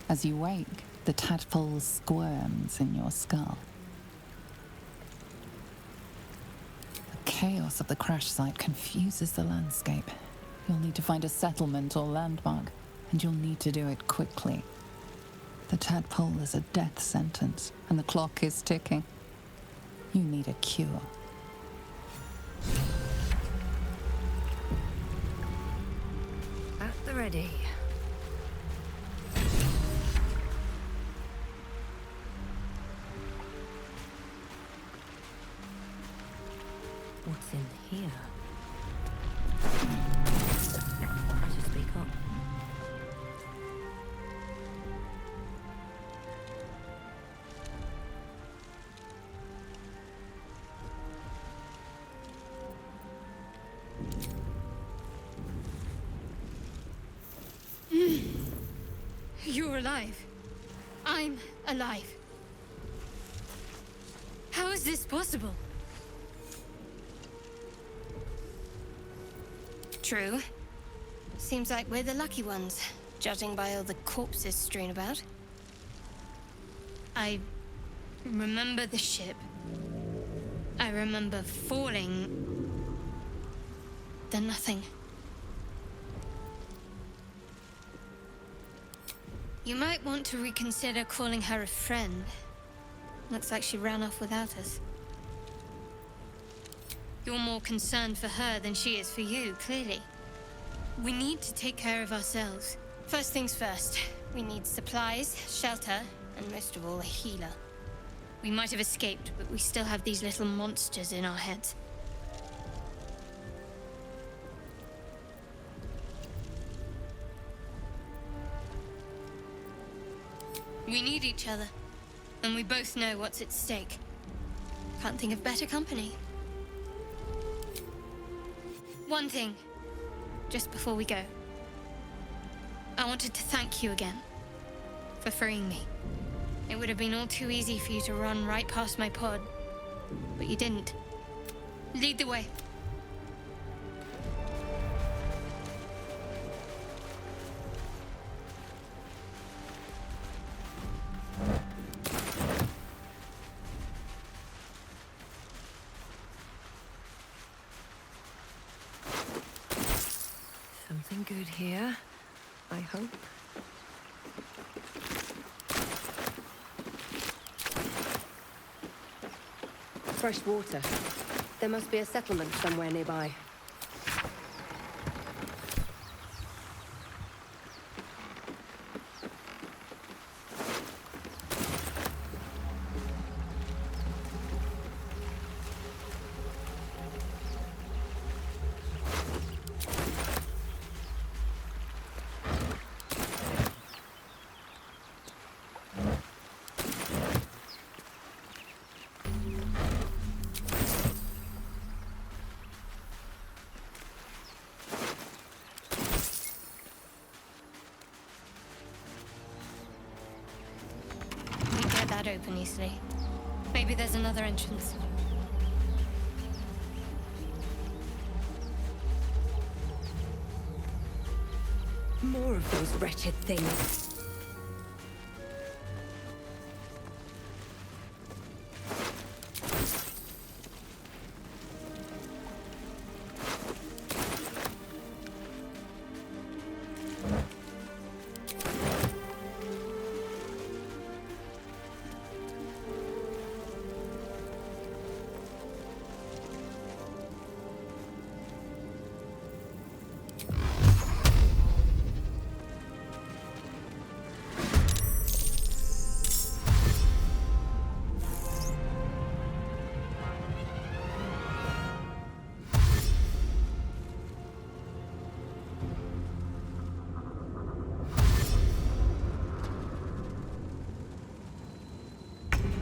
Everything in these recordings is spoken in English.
As you wake, the tadpole squirms in your skull. The chaos of the crash site confuses the landscape. You'll need to find a settlement or landmark, and you'll need to do it quickly. The tadpole is a death sentence, and the clock is ticking. You need a cure. At the ready. What's in here? I should speak up. You're alive. I'm alive. How is this possible? True. Seems like we're the lucky ones, judging by all the corpses strewn about. I remember the ship. I remember falling. Then nothing. You might want to reconsider calling her a friend. Looks like she ran off without us. You're more concerned for her than she is for you, clearly. We need to take care of ourselves. First things first, we need supplies, shelter, and most of all, a healer. We might have escaped, but we still have these little monsters in our heads. We need each other, and we both know what's at stake. Can't think of better company. One thing, just before we go. I wanted to thank you again for freeing me. It would have been all too easy for you to run right past my pod, but you didn't. Lead the way. Something good here, I hope. Fresh water. There must be a settlement somewhere nearby. Open easily. Maybe there's another entrance. More of those wretched things.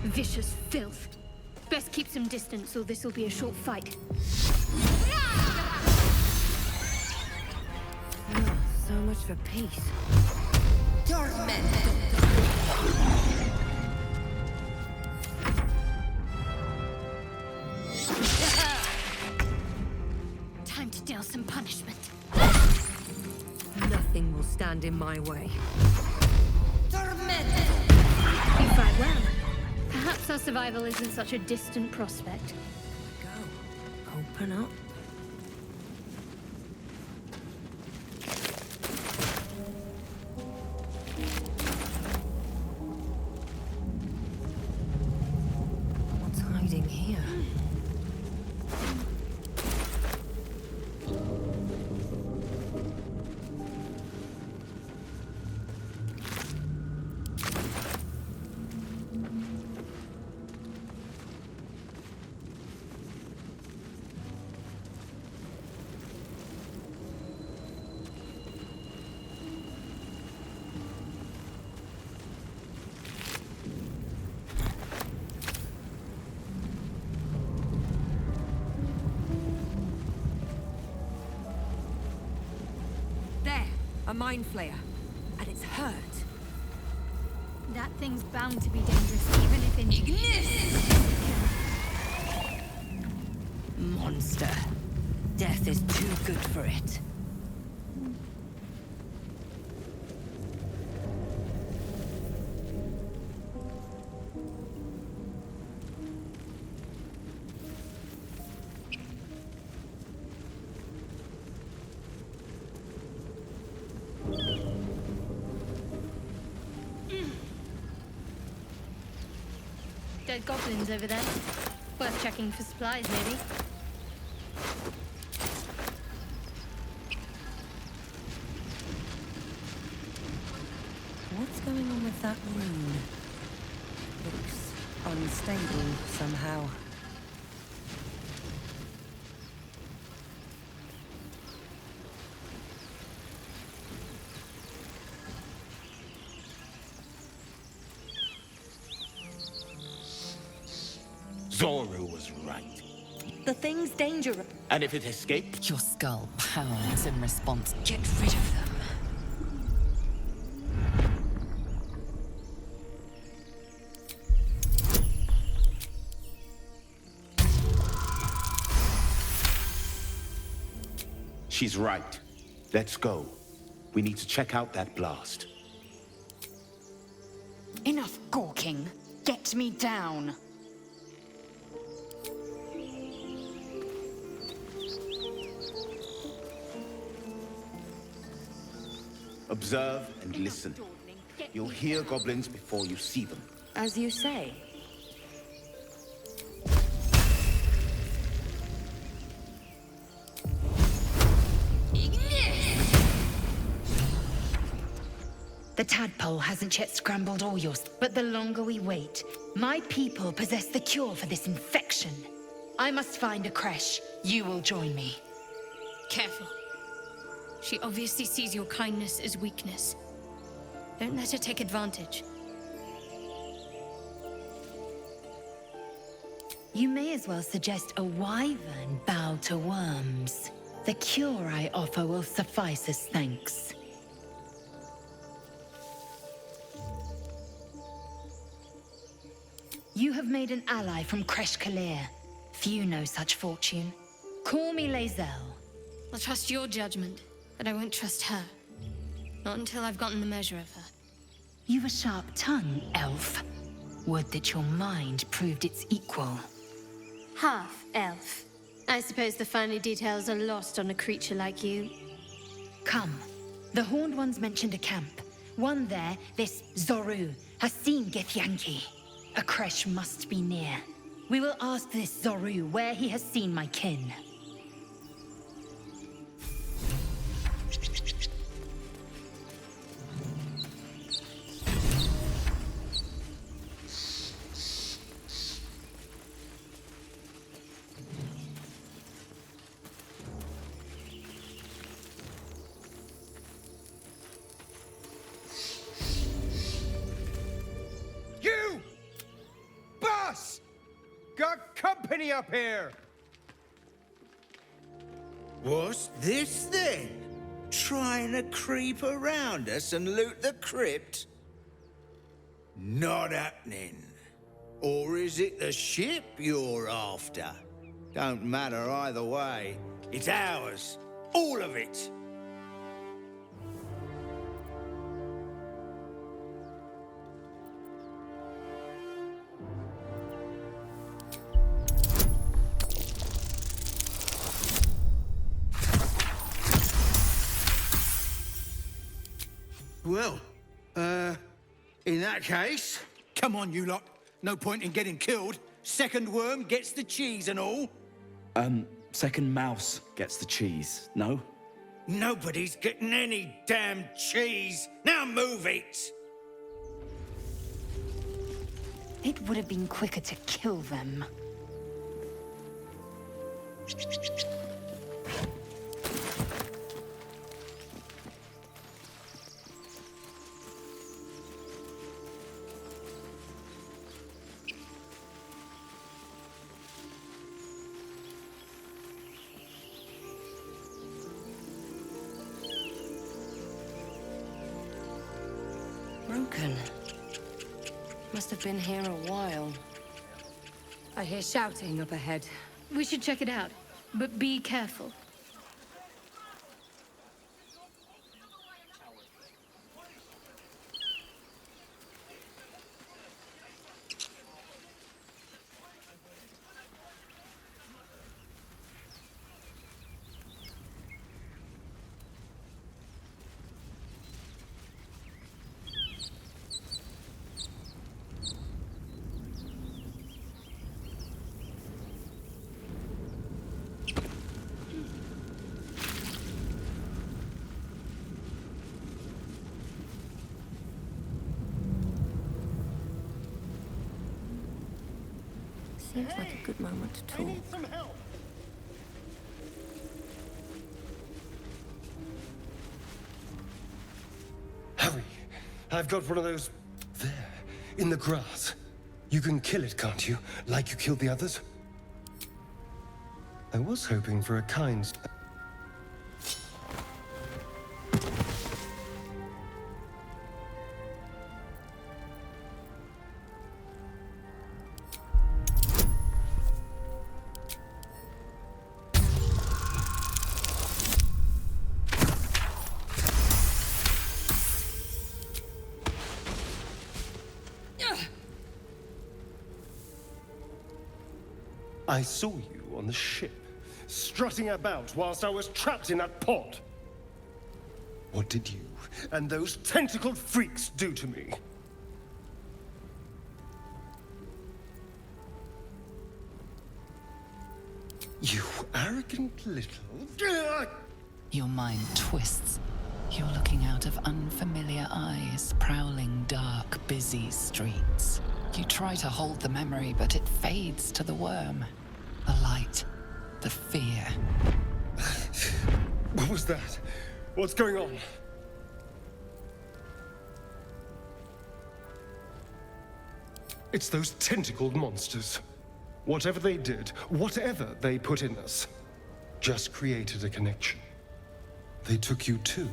Vicious filth. Best keep some distance or this will be a short fight. Oh, so much for peace. Time to deal some punishment. Nothing will stand in my way. Tormento! You fight well. Perhaps our survival isn't such a distant prospect. Go. Open up. What's hiding here? A mind flayer. And it's hurt. That thing's bound to be dangerous, even if in... Monster. Death is too good for it. Dead goblins over there. Worth checking for supplies, maybe. What's going on with that rune? Looks unstable somehow. Zoru was right. The thing's dangerous. And if it escaped? Your skull pounds in response. Get rid of them. She's right. Let's go. We need to check out that blast. Enough gawking. Get me down. Observe and listen. You'll hear goblins before you see them. As you say. The tadpole hasn't yet scrambled all yours, but the longer we wait, my people possess the cure for this infection. I must find a creche. You will join me. Careful. She obviously sees your kindness as weakness. Don't let her take advantage. You may as well suggest a wyvern bow to worms. The cure I offer will suffice as thanks. You have made an ally from Kresh Kalir. Few know such fortune. Call me Lae'zel. I'll trust your judgment, but I won't trust her. Not until I've gotten the measure of her. You've a sharp tongue, elf. Would that your mind proved its equal. Half elf. I suppose the finer details are lost on a creature like you. Come. The Horned Ones mentioned a camp. One there, this Zoru, has seen Githyanki. A creche must be near. We will ask this Zoru where he has seen my kin. You! Boss! Got company up here! What's this then? Trying to creep around us and loot the crypt? Not happening. Or is it the ship you're after? Don't matter either way. It's ours. All of it. Well, in that case, come on, you lot. No point in getting killed. Second worm gets the cheese and all. Second mouse gets the cheese, no? Nobody's getting any damn cheese. Now move it! It would have been quicker to kill them. Broken. Must have been here a while. I hear shouting up ahead. We should check it out, but be careful. Seems like a good moment to talk. Hurry! I've got one of those there, in the grass. You can kill it, can't you? Like you killed the others? I was hoping for a kind... I saw you on the ship, strutting about whilst I was trapped in that pod. What did you and those tentacled freaks do to me? You arrogant little... Your mind twists. You're looking out of unfamiliar eyes, prowling dark, busy streets. You try to hold the memory, but it fades to the worm. The light. The fear. What was that? What's going on? It's those tentacled monsters. Whatever they did, whatever they put in us, just created a connection. They took you too.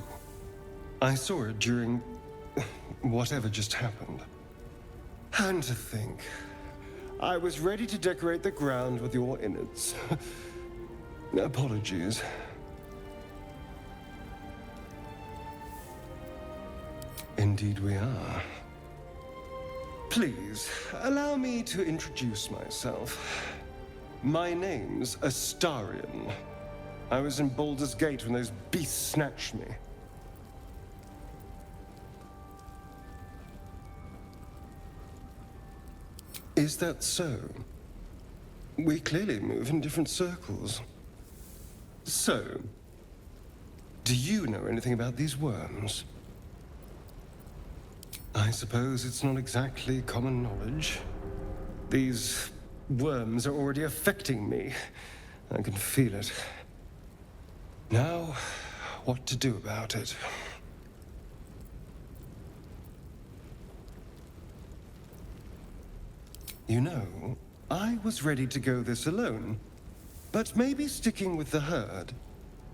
I saw it during whatever just happened. And to think, I was ready to decorate the ground with your innards. Apologies. Indeed we are. Please, allow me to introduce myself. My name's Astarion. I was in Baldur's Gate when those beasts snatched me. Is that so? We clearly move in different circles. So, do you know anything about these worms? I suppose it's not exactly common knowledge. These worms are already affecting me. I can feel it. Now, what to do about it? You know, I was ready to go this alone, but maybe sticking with the herd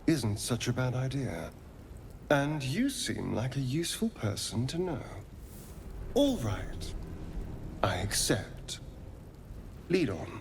isn't such a bad idea. And you seem like a useful person to know. All right. I accept. Lead on.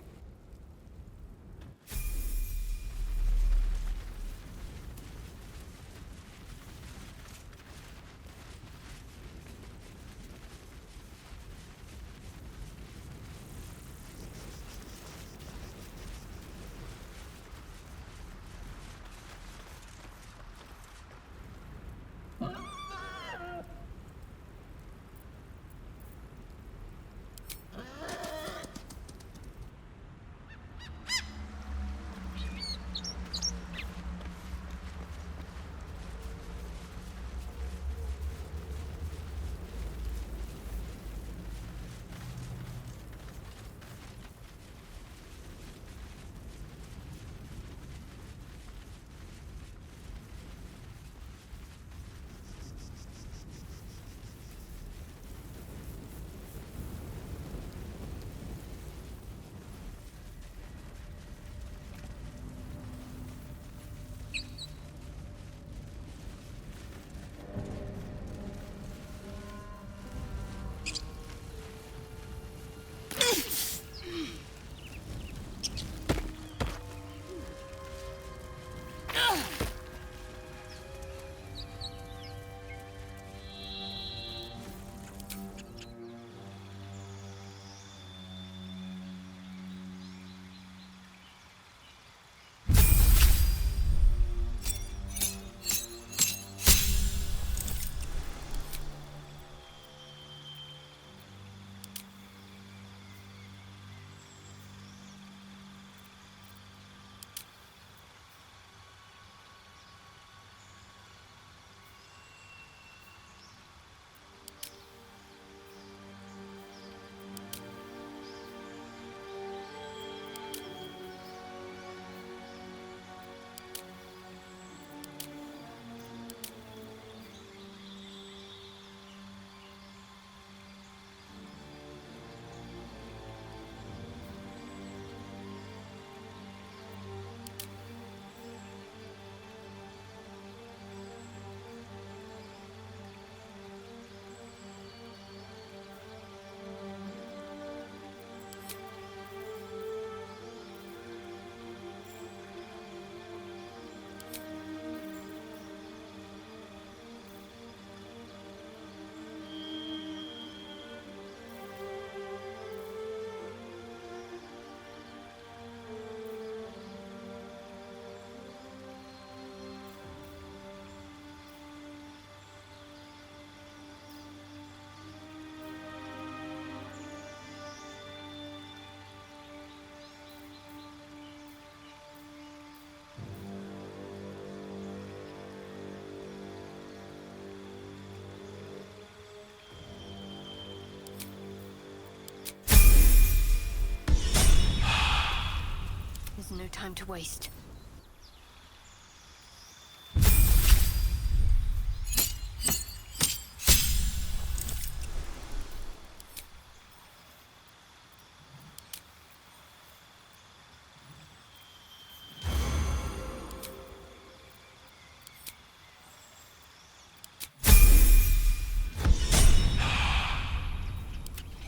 There's no time to waste.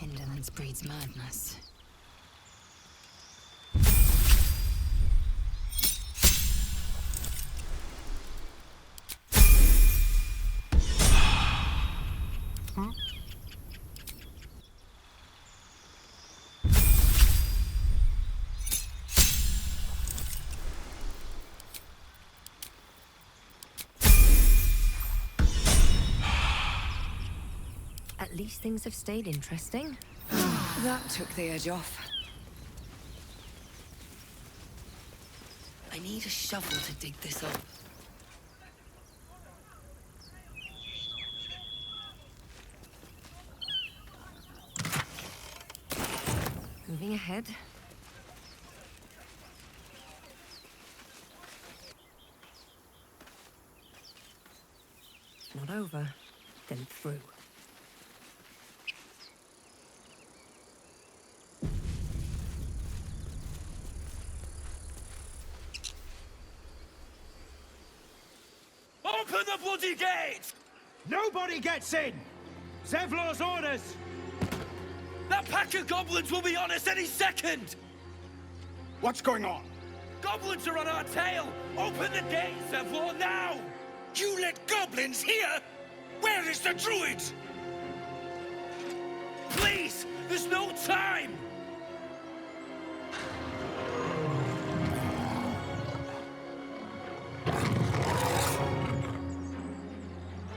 Indolence breeds madness. At least things have stayed interesting. That took the edge off. I need a shovel to dig this up. Moving ahead. Not over, then through. Open the bloody gate! Nobody gets in! Zevlor's orders! That pack of goblins will be on us any second! What's going on? Goblins are on our tail! Open the gate, Zevlor, now! You let goblins here? Where is the druid? Please! There's no time!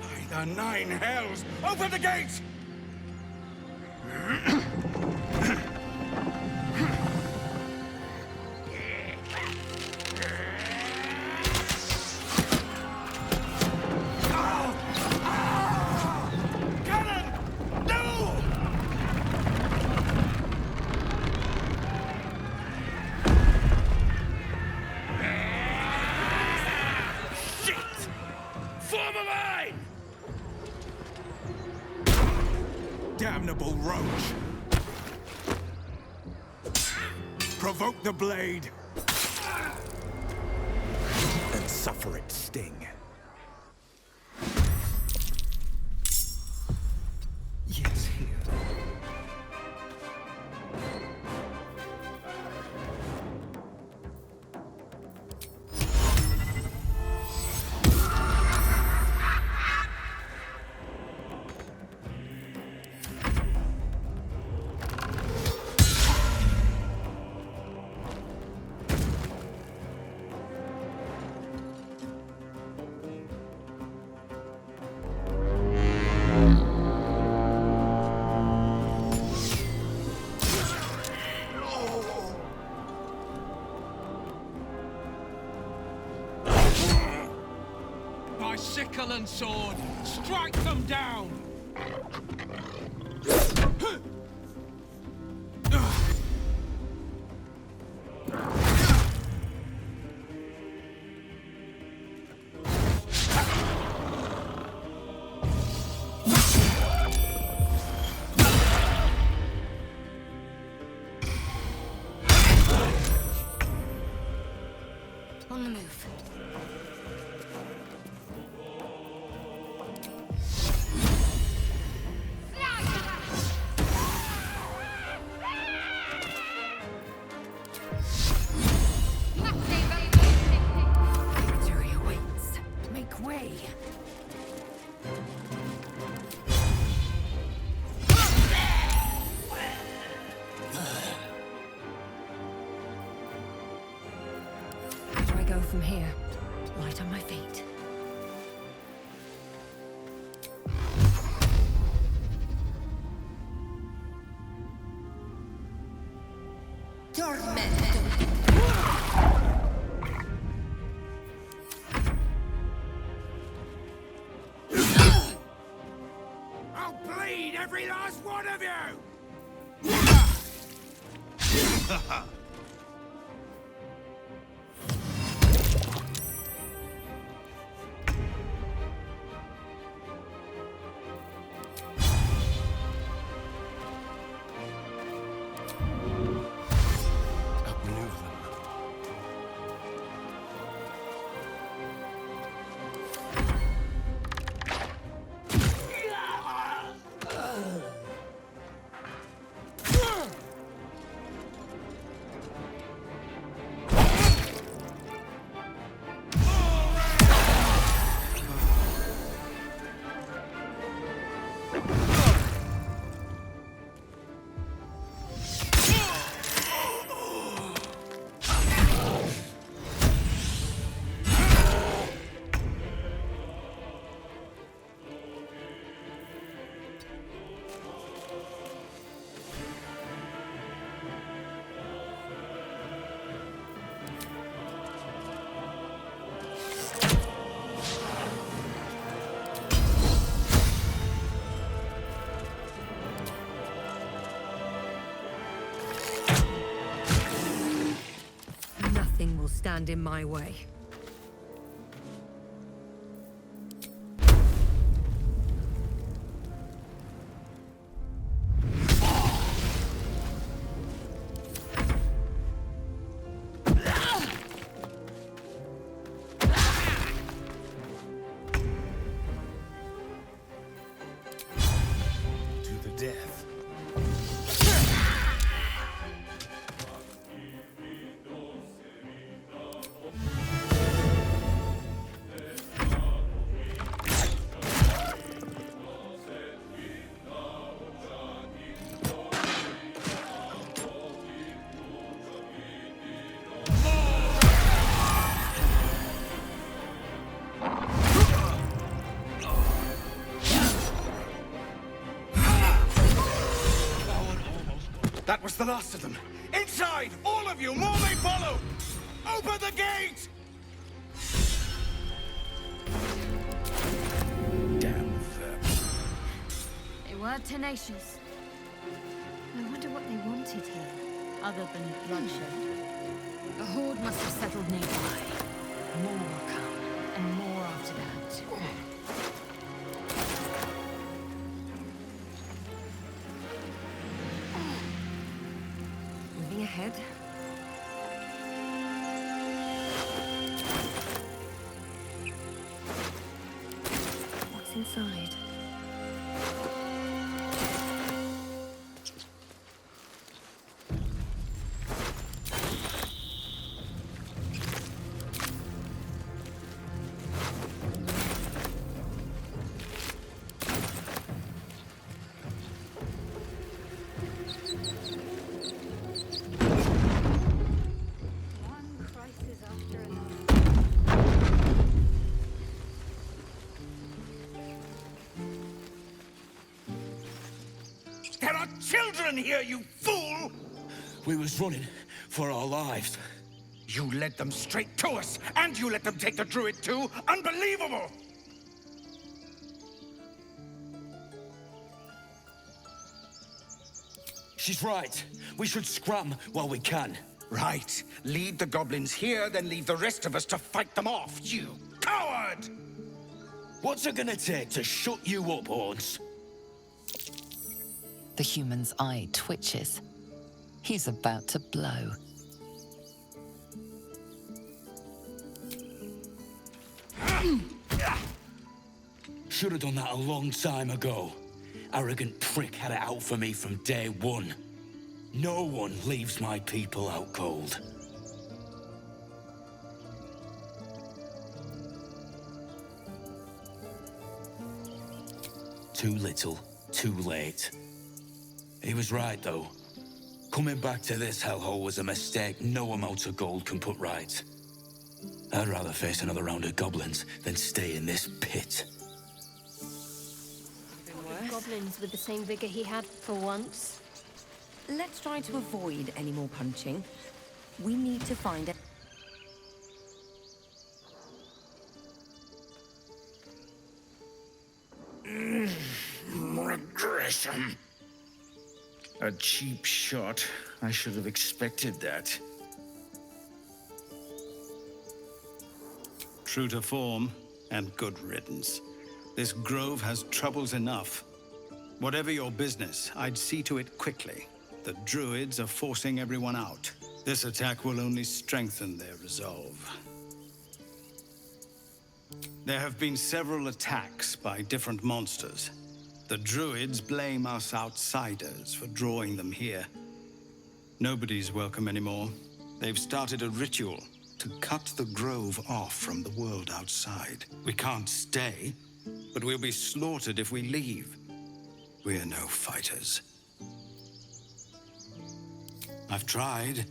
By the 9 hells! Open the gate! Damnable roach! Provoke the blade! And suffer its sting. Yes, here. Sickle and sword! Strike them down! On the move. Victory awaits. Make way. Where do I go from here? Light on my feet. I'll bleed every last one of you! Nothing will stand in my way. That was the last of them. Inside! All of you! More may follow! Open the gate! Damn them. They were tenacious. I wonder what they wanted here, other than bloodshed. A horde must have settled nearby. More will come, and more after that. Moving ahead. What's inside? There are children here, you fool! We was running for our lives. You led them straight to us, and you let them take the druid too? Unbelievable! She's right. We should scram while we can. Right. Lead the goblins here, then leave the rest of us to fight them off, you coward! What's it gonna take to shut you up, Horns? The human's eye twitches. He's about to blow. Should have done that a long time ago. Arrogant prick had it out for me from day one. No one leaves my people out cold. Too little, too late. He was right, though. Coming back to this hellhole was a mistake no amount of gold can put right. I'd rather face another round of goblins than stay in this pit. Goblins with the same vigor he had for once. Let's try to avoid any more punching. We need to find a... Regression. A cheap shot. I should have expected that. True to form, and good riddance. This grove has troubles enough. Whatever your business, I'd see to it quickly. The druids are forcing everyone out. This attack will only strengthen their resolve. There have been several attacks by different monsters. The druids blame us outsiders for drawing them here. Nobody's welcome anymore. They've started a ritual to cut the grove off from the world outside. We can't stay, but we'll be slaughtered if we leave. We're no fighters. I've tried.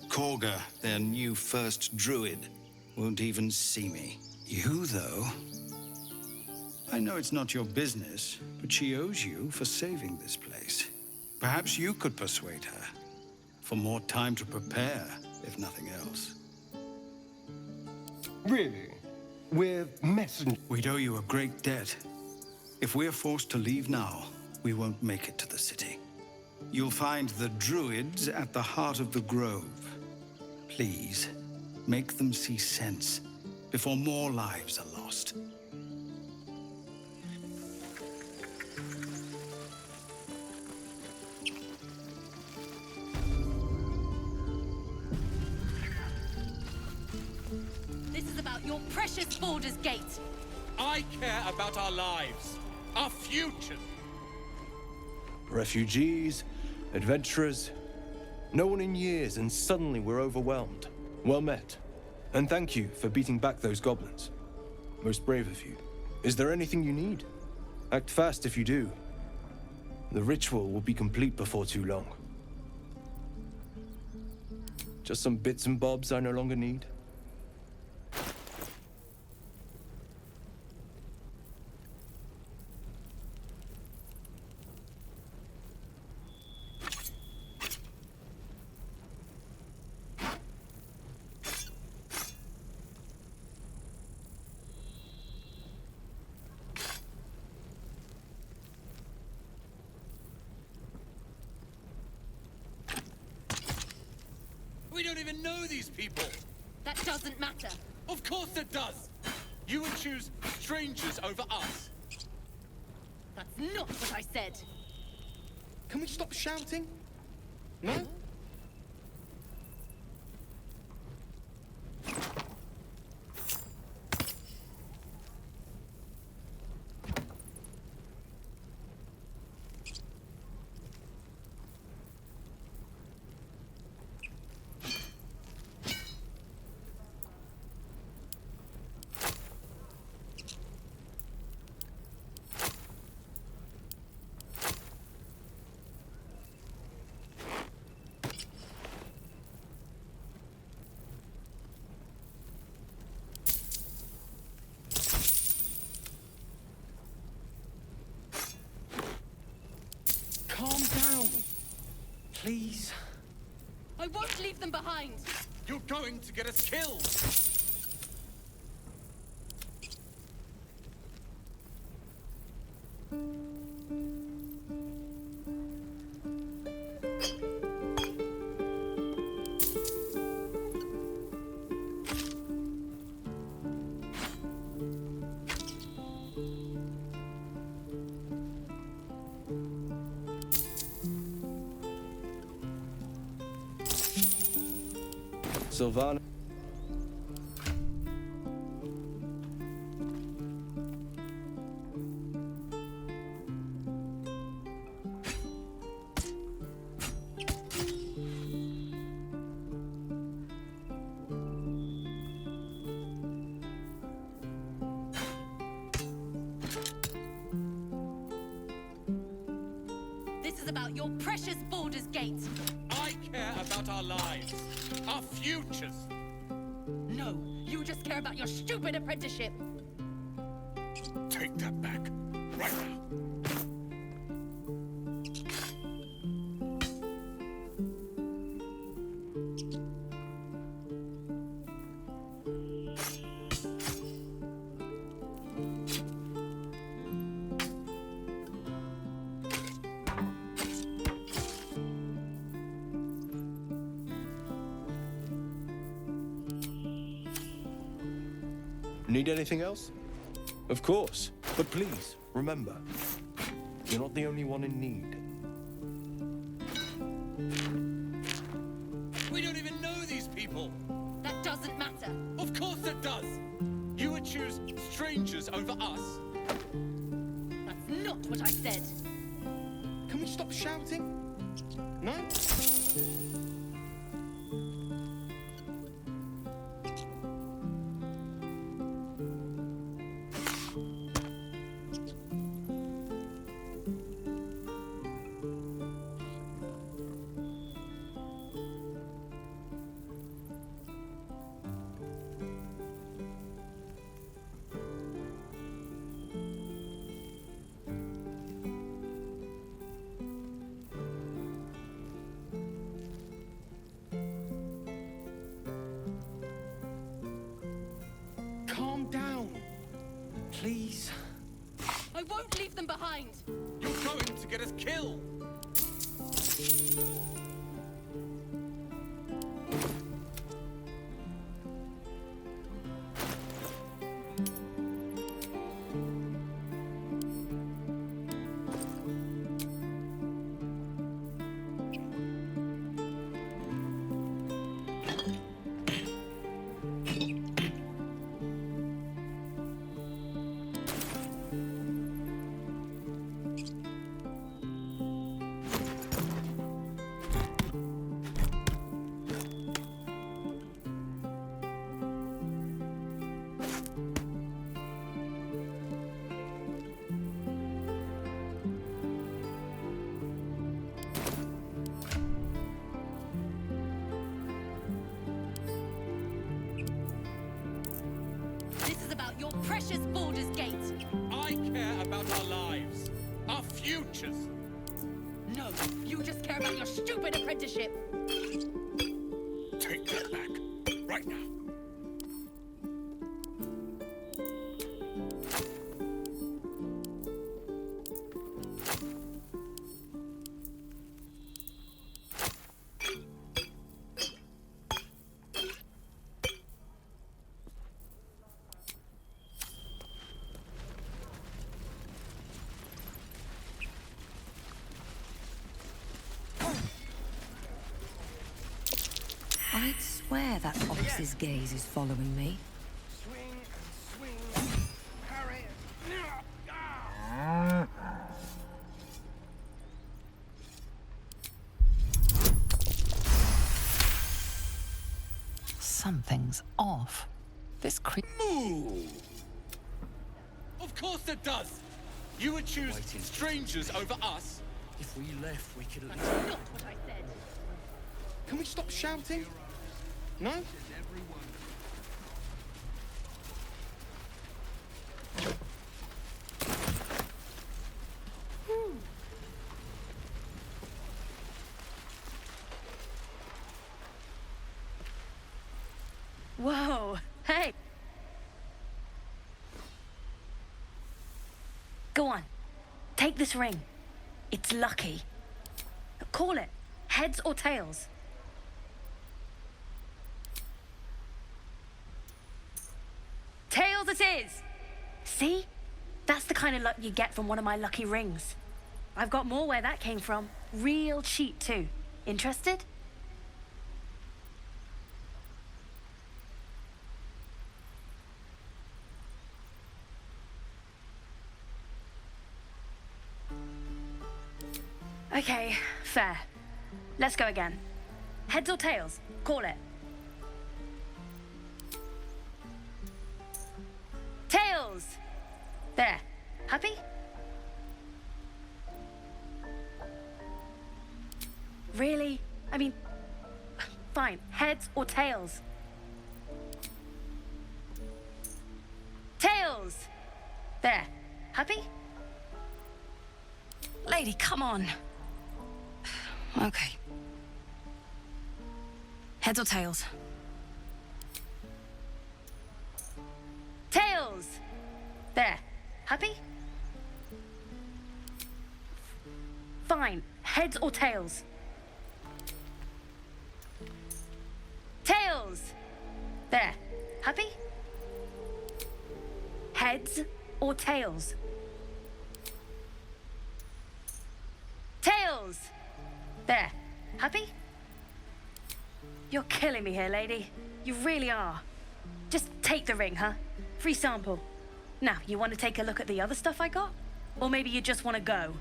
Korga, their new first druid, won't even see me. You, though... I know it's not your business, but she owes you for saving this place. Perhaps you could persuade her. For more time to prepare, if nothing else. Really? We're messengers. We'd owe you a great debt. If we're forced to leave now, we won't make it to the city. You'll find the druids at the heart of the grove. Please, Make them see sense before more lives are lost. This is about your precious Baldur's Gate. I care about our lives, our futures. Refugees, adventurers, no one in years, and suddenly we're overwhelmed. Well met. And thank you for beating back those goblins. Most brave of you. Is there anything you need? Act fast if you do. The ritual will be complete before too long. Just some bits and bobs I no longer need. We don't even know these people. That doesn't matter. Of course it does. You would choose strangers over us. That's not what I said. Can we stop shouting? No? Calm down, please. I won't leave them behind. You're going to get us killed. Sylvana. This is about your precious Baldur's Gate. I care about our lives, our futures. No, you just care about your stupid apprenticeship. Take that back, right now. Need anything else? Of course. But please, remember, you're not the only one in need. We don't even know these people. That doesn't matter. Of course it does. You would choose strangers over us. That's not what I said. Can we stop shouting? No? Calm down, please. I won't leave them behind. You're going to get us killed. about your precious Baldur's Gate. I care about our lives, our futures. No, you just care about your stupid apprenticeship. Take that back, right now. I'd swear that Ox's gaze is following me. Swing and swing. Parry. Something's off. This Move! Of course it does! You would choose strangers over us? If we left, we could at least... That's not what I said. Can we stop shouting? No? Whoa, hey! Go on, take this ring. It's lucky. Call it heads or tails. Tails it is! See? That's the kind of luck you get from one of my lucky rings. I've got more where that came from. Real cheap too. Interested? Okay, fair. Let's go again. Heads or tails? Call it. Tails! There. Happy? Really? I mean, fine. Heads or tails? Tails! There. Happy? Lady, come on. Okay. Heads or tails? Tails! There. Happy? Fine. Heads or tails? Tails! There. Happy? Heads or tails? Tails! There. Happy? You're killing me here, lady. You really are. Just take the ring, huh? Free sample. Now, you want to take a look at the other stuff I got? Or maybe you just want to go?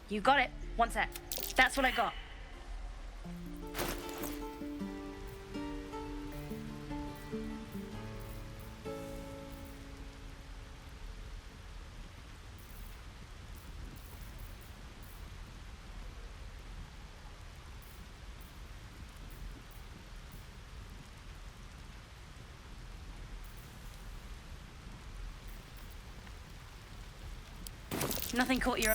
You got it. One sec. That's what I got. Nothing caught your...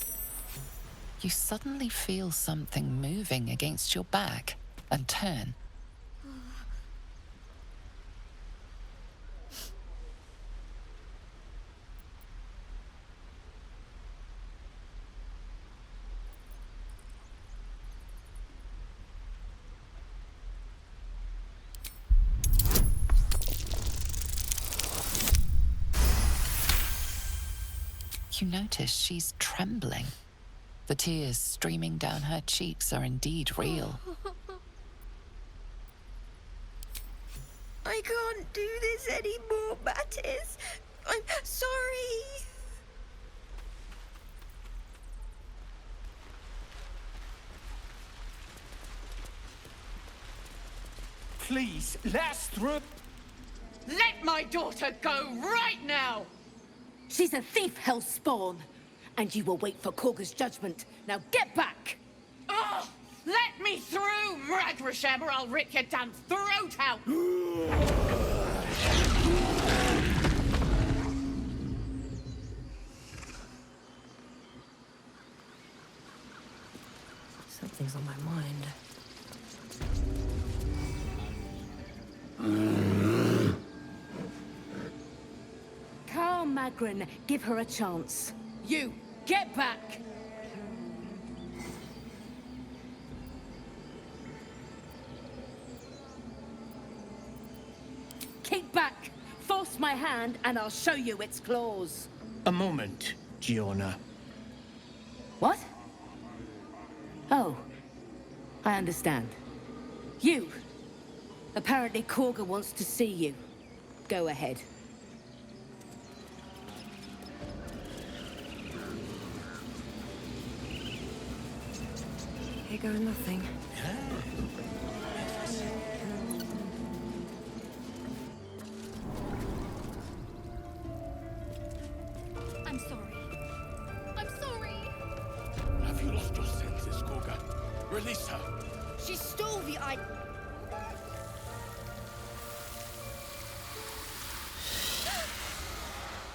You suddenly feel something moving against your back and turn. You notice she's trembling. The tears streaming down her cheeks are indeed real. I can't do this anymore, Mattis. I'm sorry. Please, let us through. Let my daughter go right now! She's a thief, hellspawn. And you will wait for Korga's judgment. Now get back! Oh, let me through, Mragrasham, or I'll rip your damn throat out! Lofgren, give her a chance. You, get back! Keep back! Force my hand and I'll show you its claws. A moment, Giona. What? Oh, I understand. You! Apparently Korga wants to see you. Go ahead. Here goes nothing. I'm sorry. I'm sorry. Have you lost your senses, Korga? Release her. She stole the idol.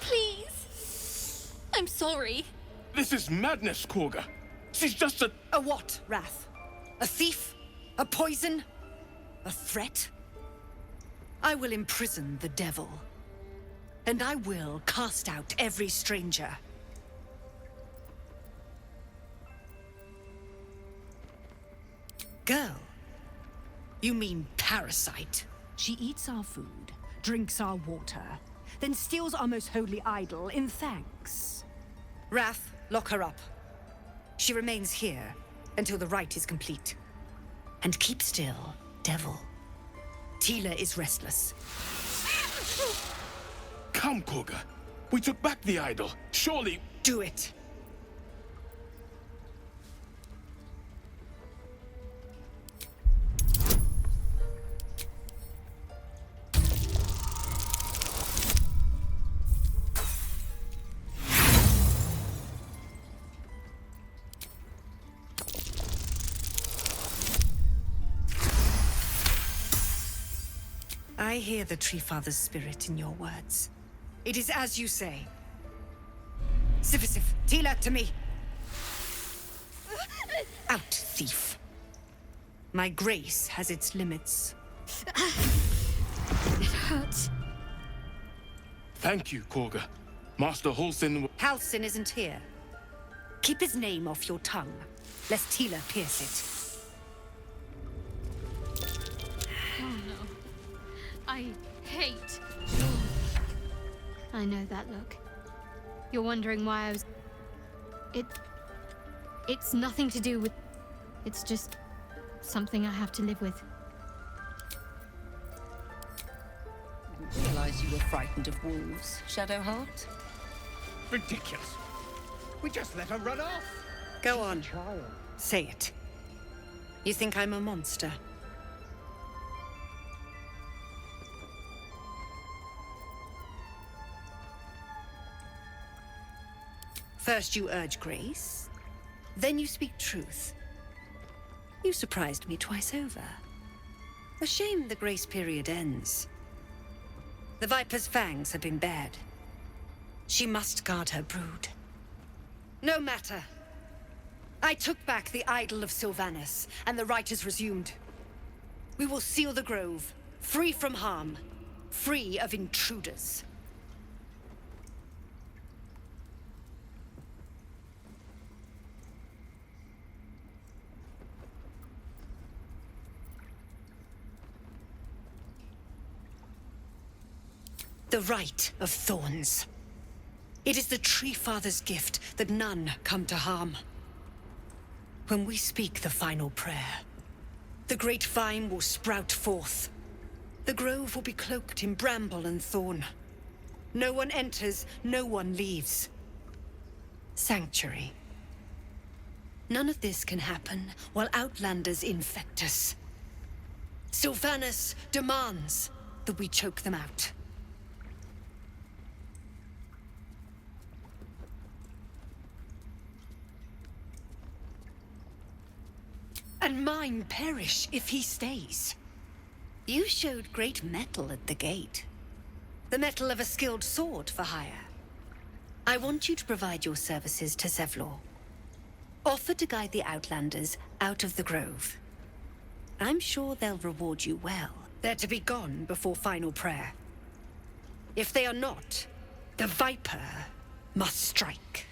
Please. I'm sorry. This is madness, Korga. She's just a... A what, Wrath? A thief? A poison? A threat? I will imprison the devil. And I will cast out every stranger. Girl? You mean parasite? She eats our food, drinks our water, then steals our most holy idol in thanks. Wrath, lock her up. She remains here until the rite is complete. And keep still, devil. Tila is restless. Come, Korga. We took back the idol. Surely... Do it. I hear the Tree Father's spirit in your words. It is as you say. Sifisif, Tila, to me! Out, thief. My grace has its limits. It hurts. Thank you, Korga. Master Halsin... Halsin isn't here. Keep his name off your tongue, lest Tila pierce it. Oh no. I hate. I know that look. You're wondering why I was... It's nothing to do with... It's just something I have to live with. I didn't realize you were frightened of wolves, Shadowheart. Ridiculous. We just let her run off. Go on. Say it. You think I'm a monster? First you urge grace, then you speak truth. You surprised me twice over. A shame the grace period ends. The Viper's fangs have been bared. She must guard her brood. No matter. I took back the idol of Sylvanas, and the rite is resumed. We will seal the grove, free from harm, free of intruders. The Rite of Thorns. It is the Tree Father's gift that none come to harm. When we speak the final prayer, the great vine will sprout forth. The grove will be cloaked in bramble and thorn. No one enters, no one leaves. Sanctuary. None of this can happen while Outlanders infect us. Sylvanas demands that we choke them out. And mine perish if he stays. You showed great mettle at the gate. The mettle of a skilled sword for hire. I want you to provide your services to Zevlor. Offer to guide the Outlanders out of the grove. I'm sure they'll reward you well. They're to be gone before final prayer. If they are not, The Viper must strike.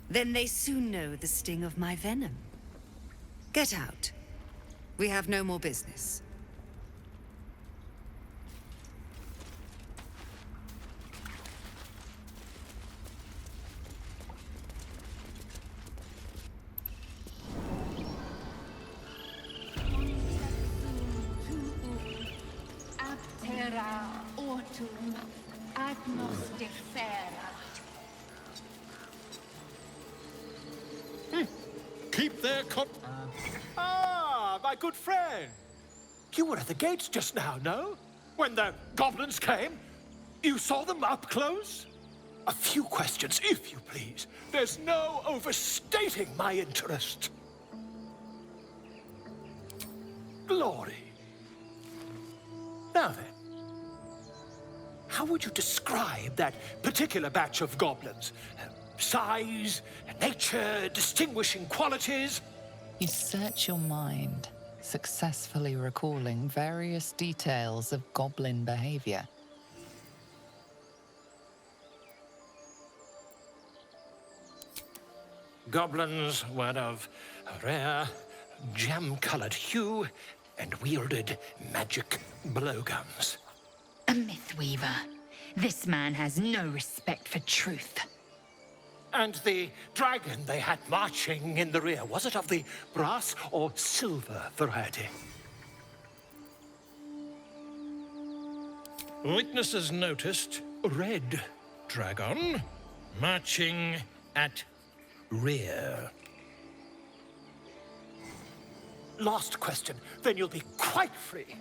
Then they soon know the sting of my venom. Get out. We have no more business. Keep their my good friend. You were at the gates just now, no? When the goblins came? You saw them up close? A few questions, if you please. There's no overstating my interest. Glory. Now then, how would you describe that particular batch of goblins? Size, nature, distinguishing qualities? You search your mind, successfully recalling various details of goblin behavior. Goblins were of a rare, jam-colored hue and wielded magic blowguns. A mythweaver. This man has no respect for truth. And the dragon they had marching in the rear, was it of the brass or silver variety? Witnesses noticed red dragon marching at rear. Last question, then you'll be quite free.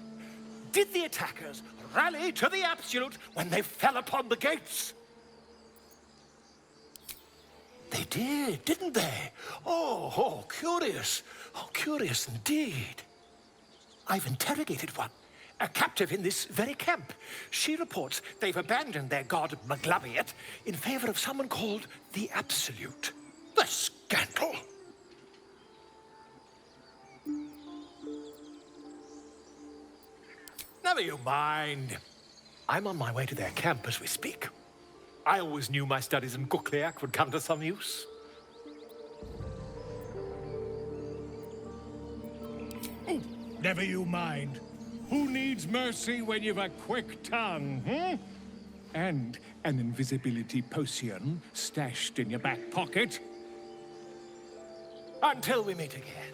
Did the attackers rally to the absolute when they fell upon the gates? They did, didn't they? Oh, curious. Oh, curious indeed. I've interrogated one, a captive in this very camp. She reports they've abandoned their god Maglabiet in favor of someone called the Absolute. The scandal! Never you mind. I'm on my way to their camp as we speak. I always knew my studies in Gukliak would come to some use. Oh, never you mind. Who needs mercy when you've a quick tongue, And an invisibility potion stashed in your back pocket? Until we meet again.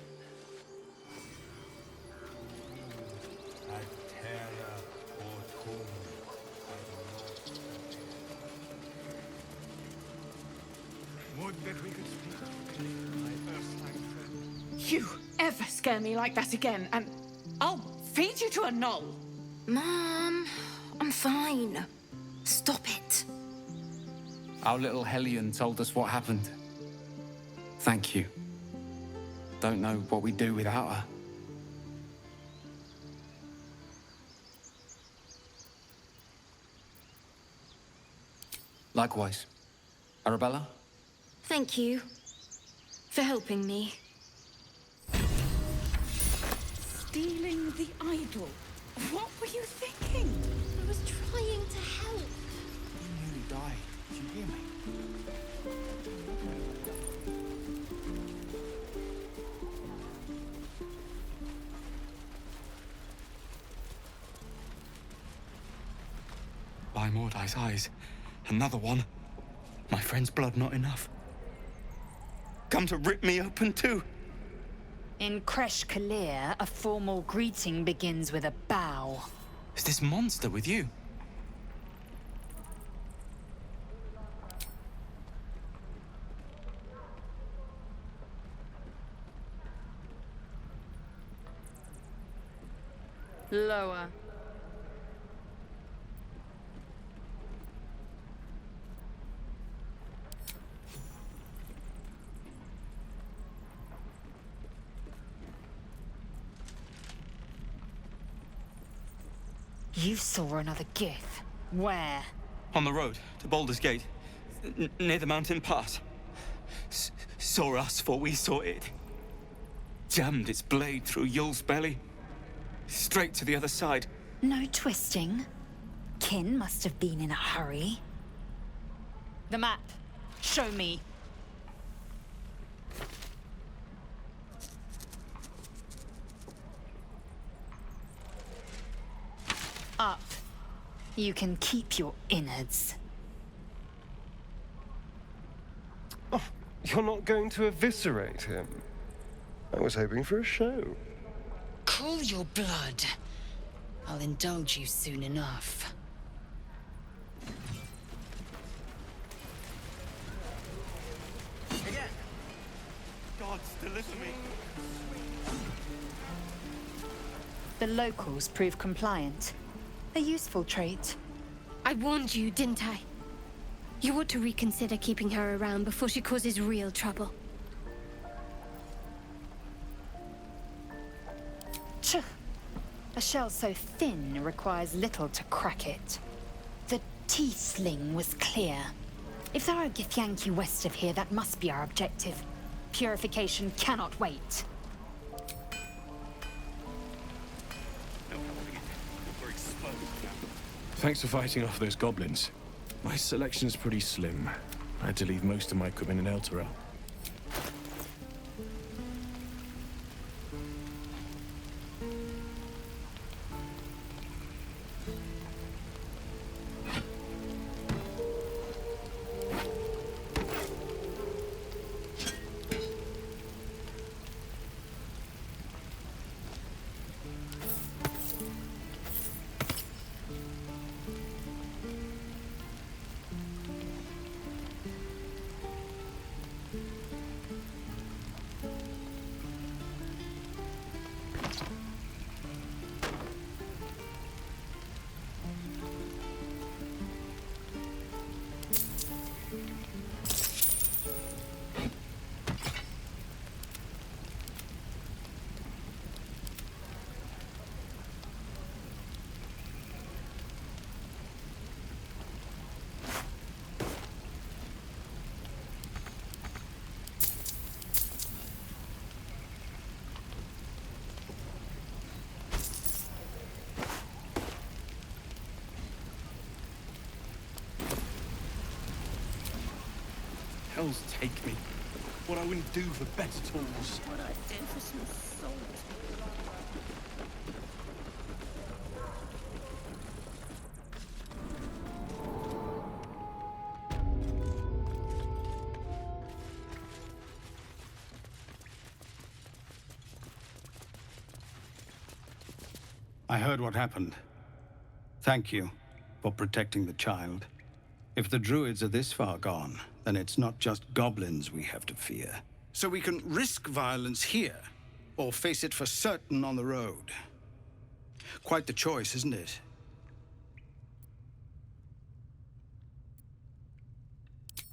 Would that we could speak, my Earthling friend. You ever scare me like that again, and I'll feed you to a knoll. Mom, I'm fine. Stop it. Our little Hellion told us what happened. Thank you. Don't know what we'd do without her. Likewise. Arabella? Thank you for helping me. Stealing the idol? What were you thinking? I was trying to help. You nearly died. Did you hear me? By Mordai's eyes, another one. My friend's blood not enough. Come to rip me open too. In Kresh Kalir, a formal greeting begins with a bow. Is this monster with you? Lower. You saw another Gith. Where? On the road to Baldur's Gate, near the mountain pass. Saw us, for we saw it. Jammed its blade through Yul's belly. Straight to the other side. No twisting. Kin must have been in a hurry. The map. Show me. Up. You can keep your innards. Oh, you're not going to eviscerate him? I was hoping for a show. Cool your blood. I'll indulge you soon enough. Again! Gods, deliver me! The locals prove compliant. A useful trait. I warned you, didn't I? You ought to reconsider keeping her around before she causes real trouble. Tch. A shell so thin requires little to crack it. The teethling was clear. If there are Githyanki west of here, that must be our objective. Purification cannot wait. Thanks for fighting off those goblins. My selection's pretty slim. I had to leave most of my equipment in Elturel. Hells take me. What I wouldn't do for better tools. What I do for some salt. I heard what happened. Thank you for protecting the child. If the druids are this far gone, then it's not just goblins we have to fear. So we can risk violence here, or face it for certain on the road. Quite the choice, isn't it?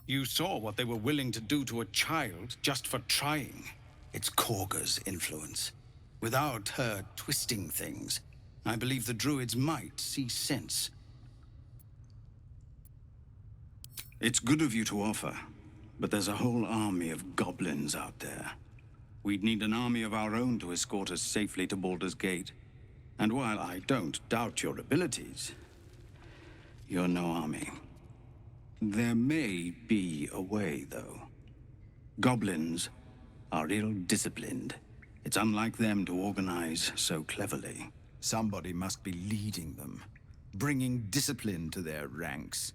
You saw what they were willing to do to a child just for trying. It's Korga's influence. Without her twisting things, I believe the druids might see sense. It's good of you to offer, but there's a whole army of goblins out there. We'd need an army of our own to escort us safely to Baldur's Gate. And while I don't doubt your abilities, you're no army. There may be a way, though. Goblins are ill-disciplined. It's unlike them to organize so cleverly. Somebody must be leading them, bringing discipline to their ranks.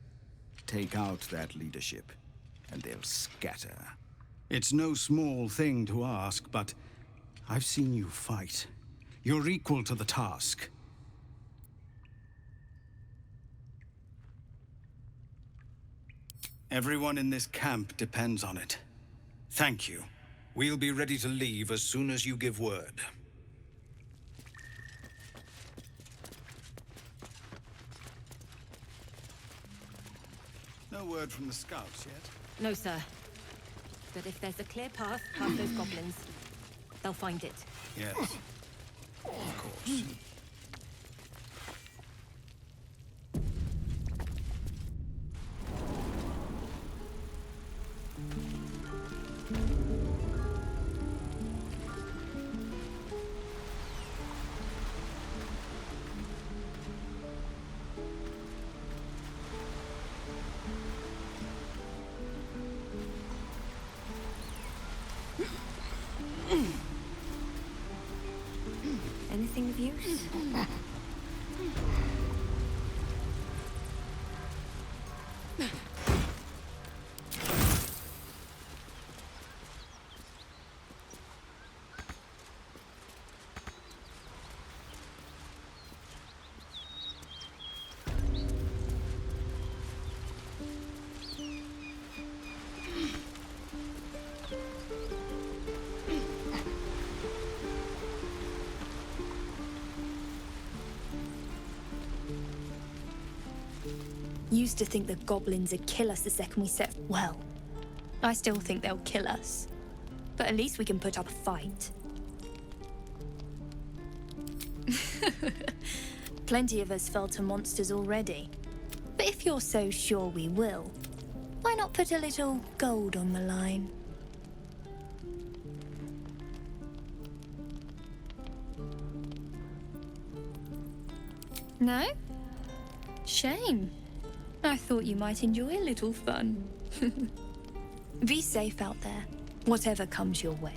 Take out that leadership, and they'll scatter. It's no small thing to ask, but I've seen you fight. You're equal to the task. Everyone in this camp depends on it. Thank you. We'll be ready to leave as soon as you give word. No word from the scouts yet? No, sir. But if there's a clear path past those goblins, they'll find it. Yes. Of course. Anything of use? Used to think the goblins would kill us the second we set... Well, I still think they'll kill us. But at least we can put up a fight. Plenty of us fell to monsters already. But if you're so sure we will, why not put a little gold on the line? No? Shame. I thought you might enjoy a little fun. Be safe out there, whatever comes your way.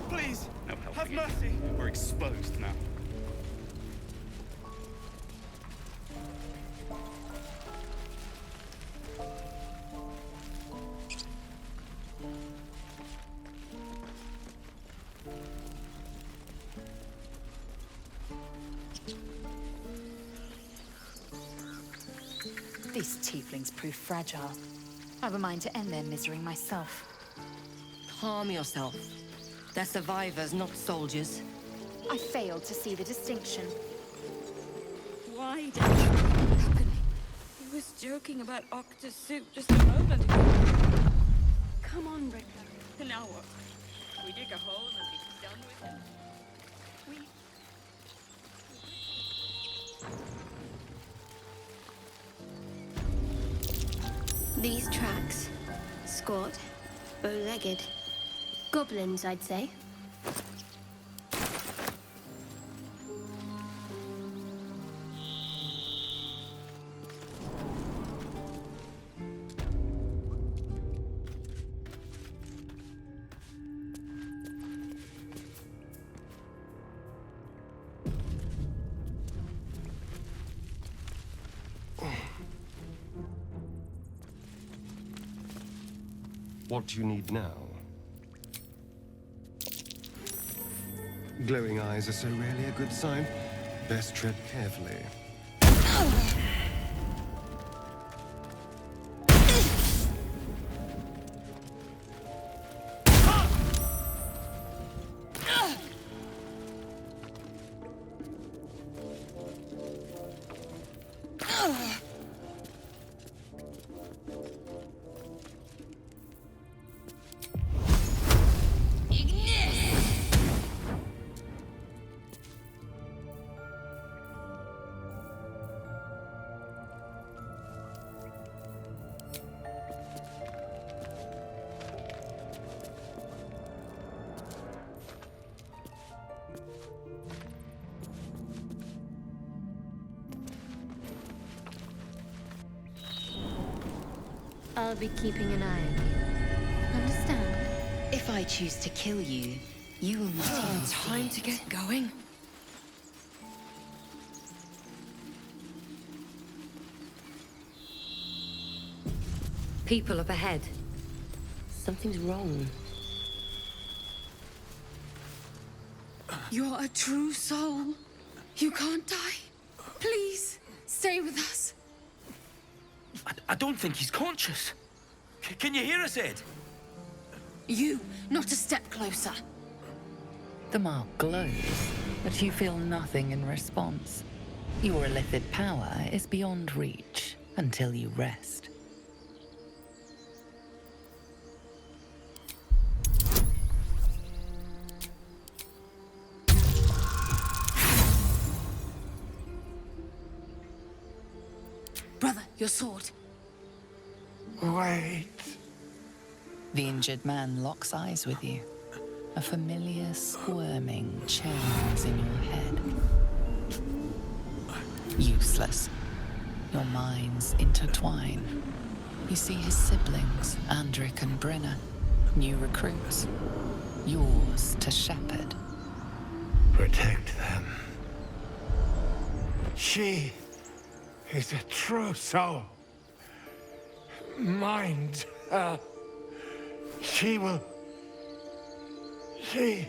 Please, have mercy. We're exposed now. These tieflings prove fragile. I have a mind to end their misery myself. Calm yourself. They're survivors, not soldiers. I failed to see the distinction. Why did that happen? He was joking about Octa's soup just a moment ago. Come on, Ricker. Now what? We dig a hole and be done with him? These tracks. Squat. Bow-legged. Goblins, I'd say. What do you need now? Glowing eyes are so rarely a good sign. Best tread carefully. I'll be keeping an eye on you. Understand? If I choose to kill you, you will not even see Time to get going. People up ahead. Something's wrong. You're a true soul. You can't die. Please, stay with us. I don't think he's conscious. Can you hear us, Ed? You, not a step closer. The mark glows, but you feel nothing in response. Your illithid power is beyond reach until you rest. Brother, your sword. Wait. The injured man locks eyes with you. A familiar squirming churns in your head. Useless. Your minds intertwine. You see his siblings, Andric and Brenna, new recruits. Yours to shepherd. Protect them. She is a true soul. Mind her. She will... She...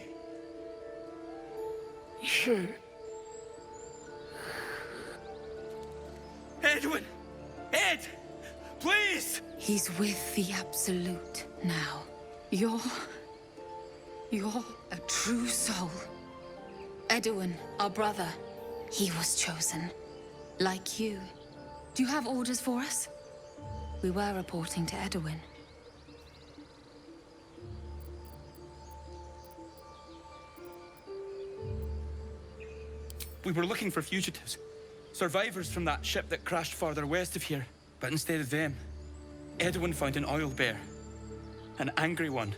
Edwin! Ed! Please! He's with the Absolute now. You're a true soul. Edwin, our brother, he was chosen. Like you. Do you have orders for us? We were reporting to Edwin. We were looking for fugitives. Survivors from that ship that crashed farther west of here. But instead of them, Edwin found an oil bear. An angry one.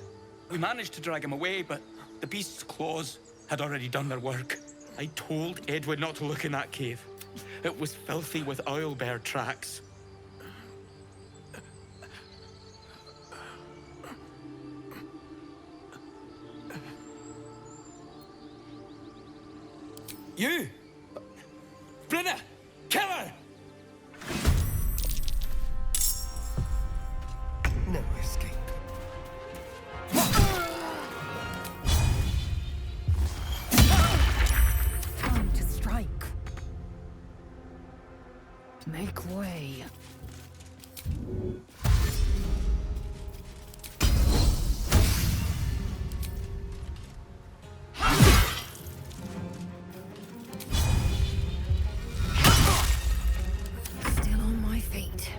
We managed to drag him away, but the beast's claws had already done their work. I told Edwin not to look in that cave. It was filthy with oil bear tracks. You! Brenna! Kill her! No escape. Time to strike. Make way. Still on my feet.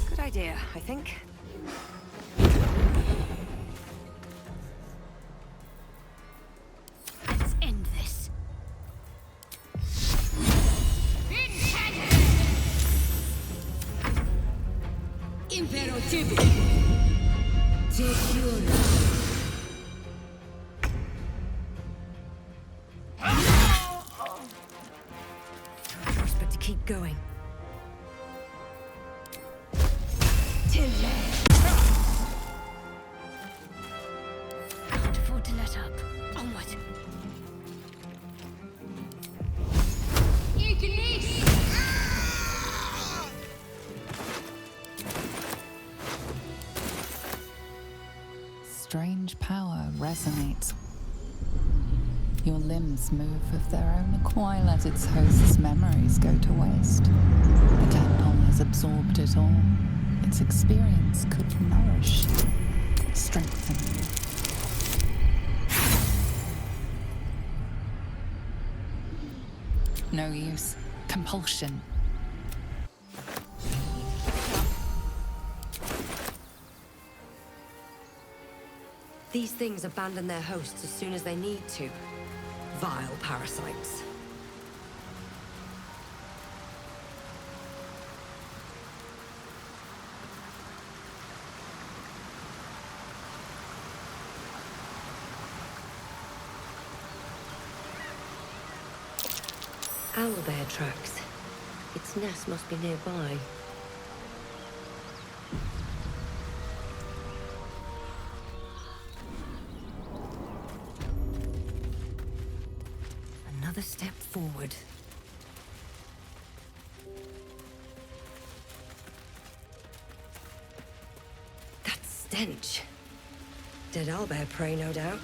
Good idea, I think. Let's end this. Impero Tibu. Secure. No choice but to keep going. Can't afford to let up. Onward. Strange power resonates. Your limbs move of their own accord as its host's memories go to waste. The tadpole has absorbed it all. Its experience could nourish, strengthen. No use. Compulsion. These things abandon their hosts as soon as they need to. Vile parasites. Owlbear tracks. Its nest must be nearby. Another step forward. stench. Dead owlbear prey, no doubt.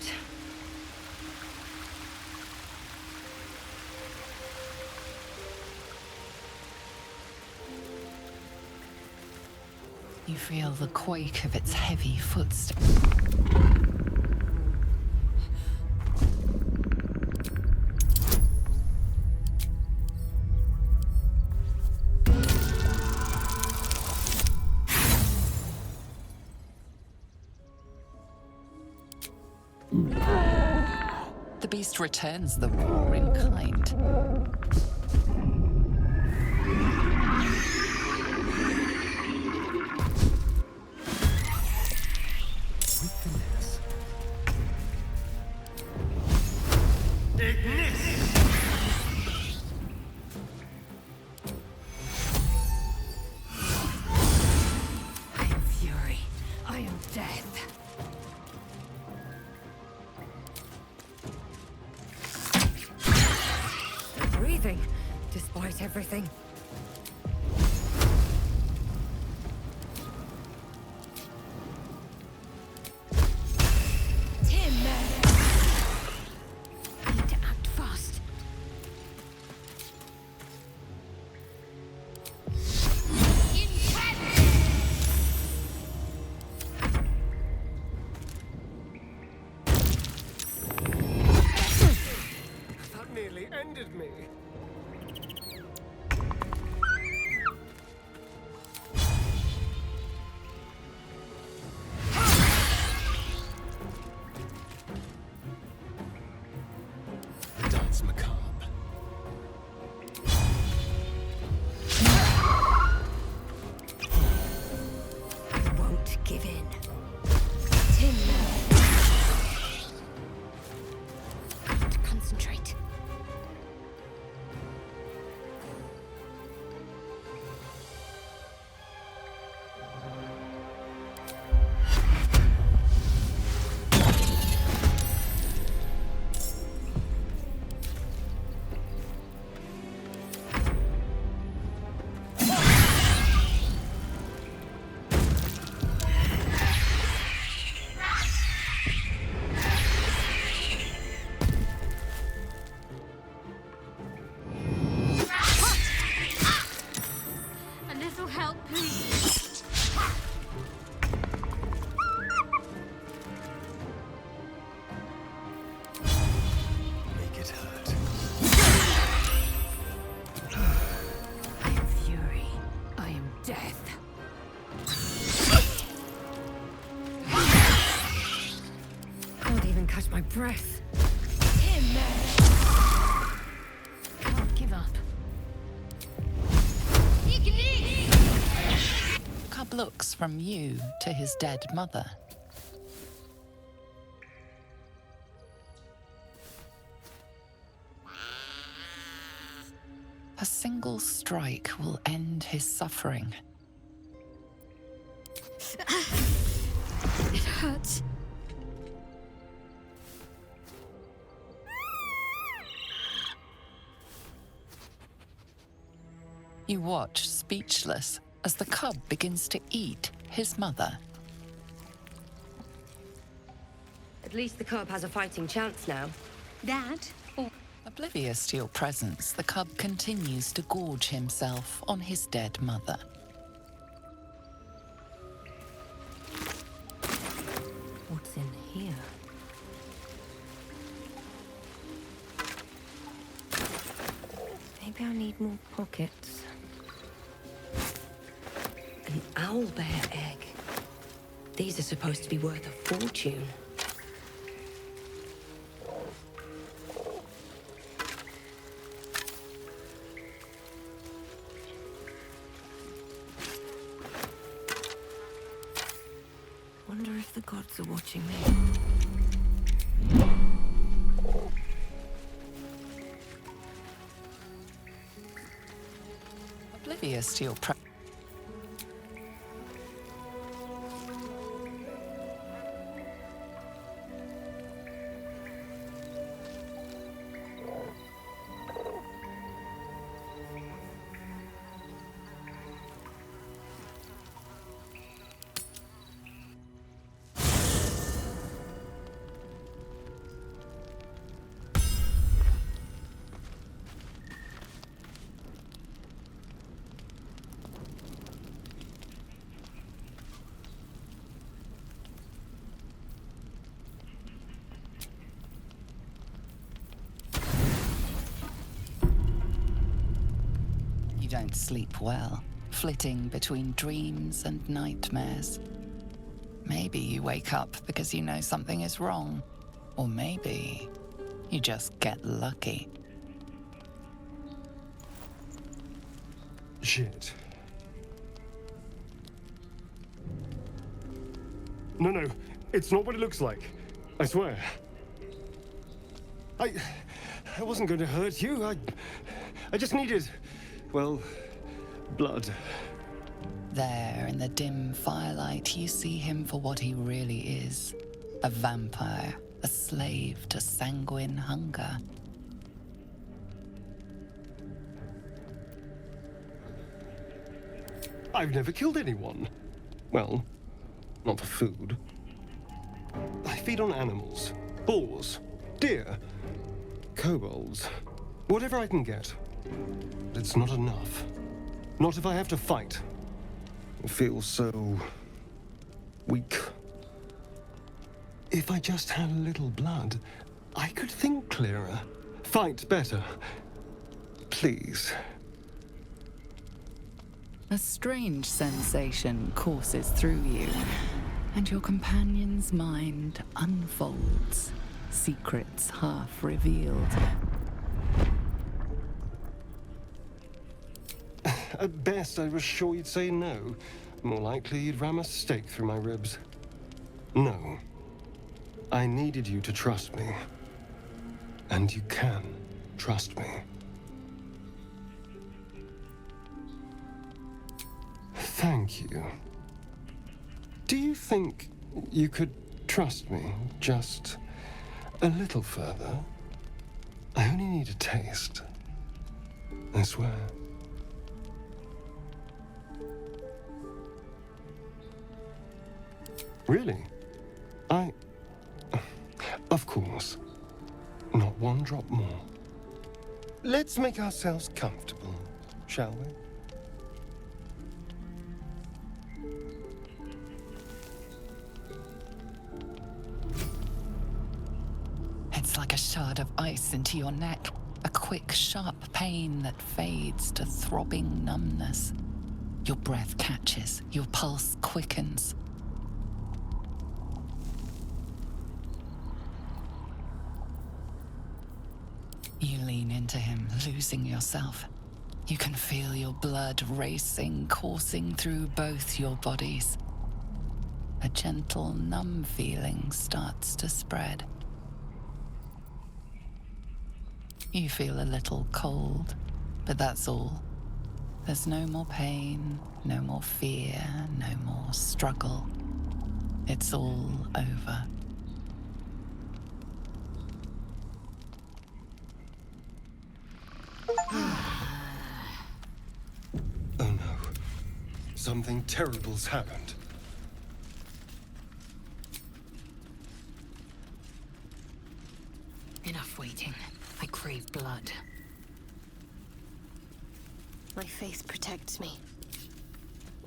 You feel the quake of its heavy footsteps. The beast returns the roar in kind. Despite everything. Tim! I need to act fast. That nearly ended me. My breath. Tim! Can't give up. Cub looks from you to his dead mother. A single strike will end his suffering. It hurts. You watch, speechless, as the cub begins to eat his mother. At least the cub has a fighting chance now. That? Or... Oblivious to your presence, the cub continues to gorge himself on his dead mother. What's in here? Maybe I need more pockets. An owlbear egg. These are supposed to be worth a fortune. Wonder if the gods are watching me. Oblivious to your presence. don't sleep well, flitting between dreams and nightmares. Maybe you wake up because you know something is wrong, or maybe you just get lucky. Shit. No, it's not what it looks like. I swear. I wasn't going to hurt you. I just needed, well, blood. There, in the dim firelight, you see him for what he really is. A vampire, a slave to sanguine hunger. I've never killed anyone. Well, not for food. I feed on animals. Boars. Deer. Kobolds. Whatever I can get. But it's not enough. Not if I have to fight. I feel so weak. If I just had a little blood, I could think clearer. Fight better. Please. A strange sensation courses through you, and your companion's mind unfolds, secrets half revealed. At best, I was sure you'd say no. More likely, you'd ram a stake through my ribs. No. I needed you to trust me. And you can trust me. Thank you. Do you think you could trust me just a little further? I only need a taste. I swear. Really? Of course. Not one drop more. Let's make ourselves comfortable, shall we? It's like a shard of ice into your neck, a quick, sharp pain that fades to throbbing numbness. Your breath catches, your pulse quickens. You lean into him, losing yourself. You can feel your blood racing, coursing through both your bodies. A gentle, numb feeling starts to spread. You feel a little cold, but that's all. There's no more pain, no more fear, no more struggle. It's all over. Oh no. Something terrible's happened. Enough waiting. I crave blood. My faith protects me.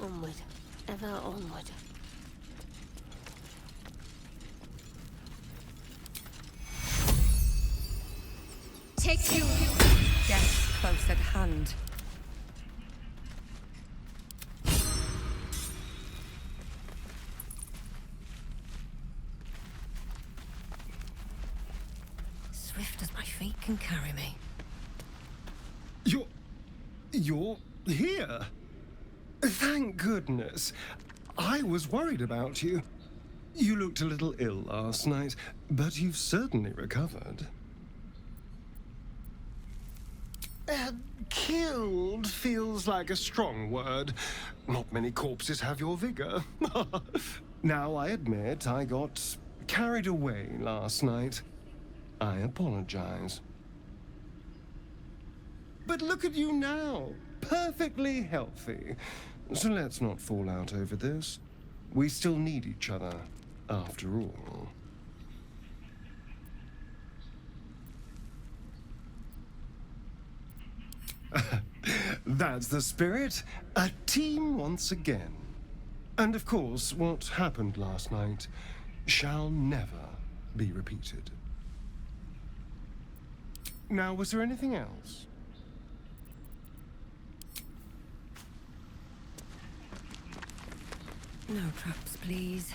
Onward. Ever onward. Take you! Death close at hand. Swift as my feet can carry me. You're here? Thank goodness. I was worried about you. You looked a little ill last night, but you've certainly recovered. Killed feels like a strong word. Not many corpses have your vigor. Now, I admit I got carried away last night. I apologize. But look at you now, perfectly healthy. So let's not fall out over this. We still need each other, after all. That's the spirit. A team once again. And of course, what happened last night shall never be repeated. Now, was there anything else? No traps, please.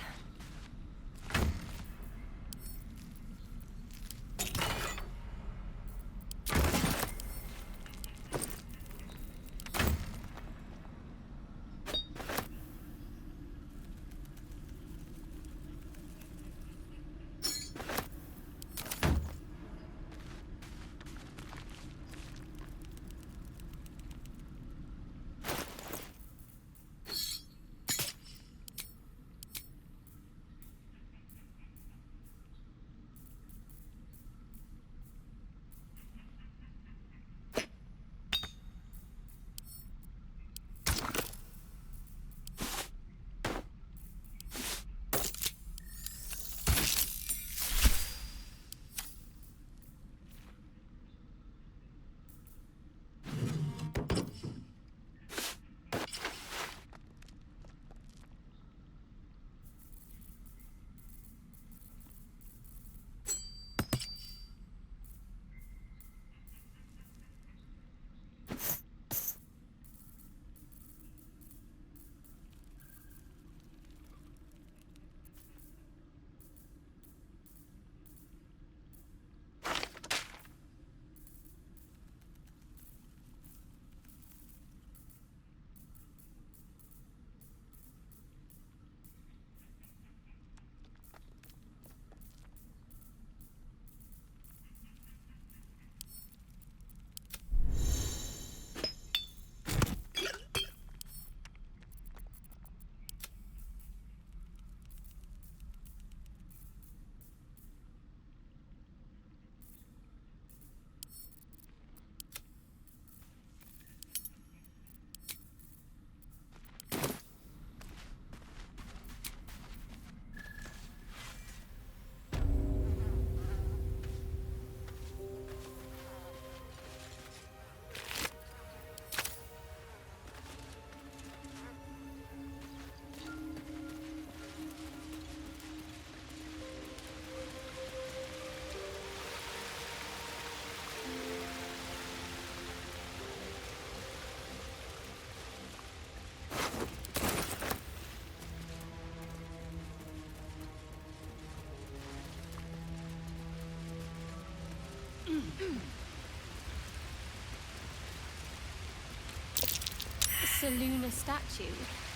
It's a lunar statue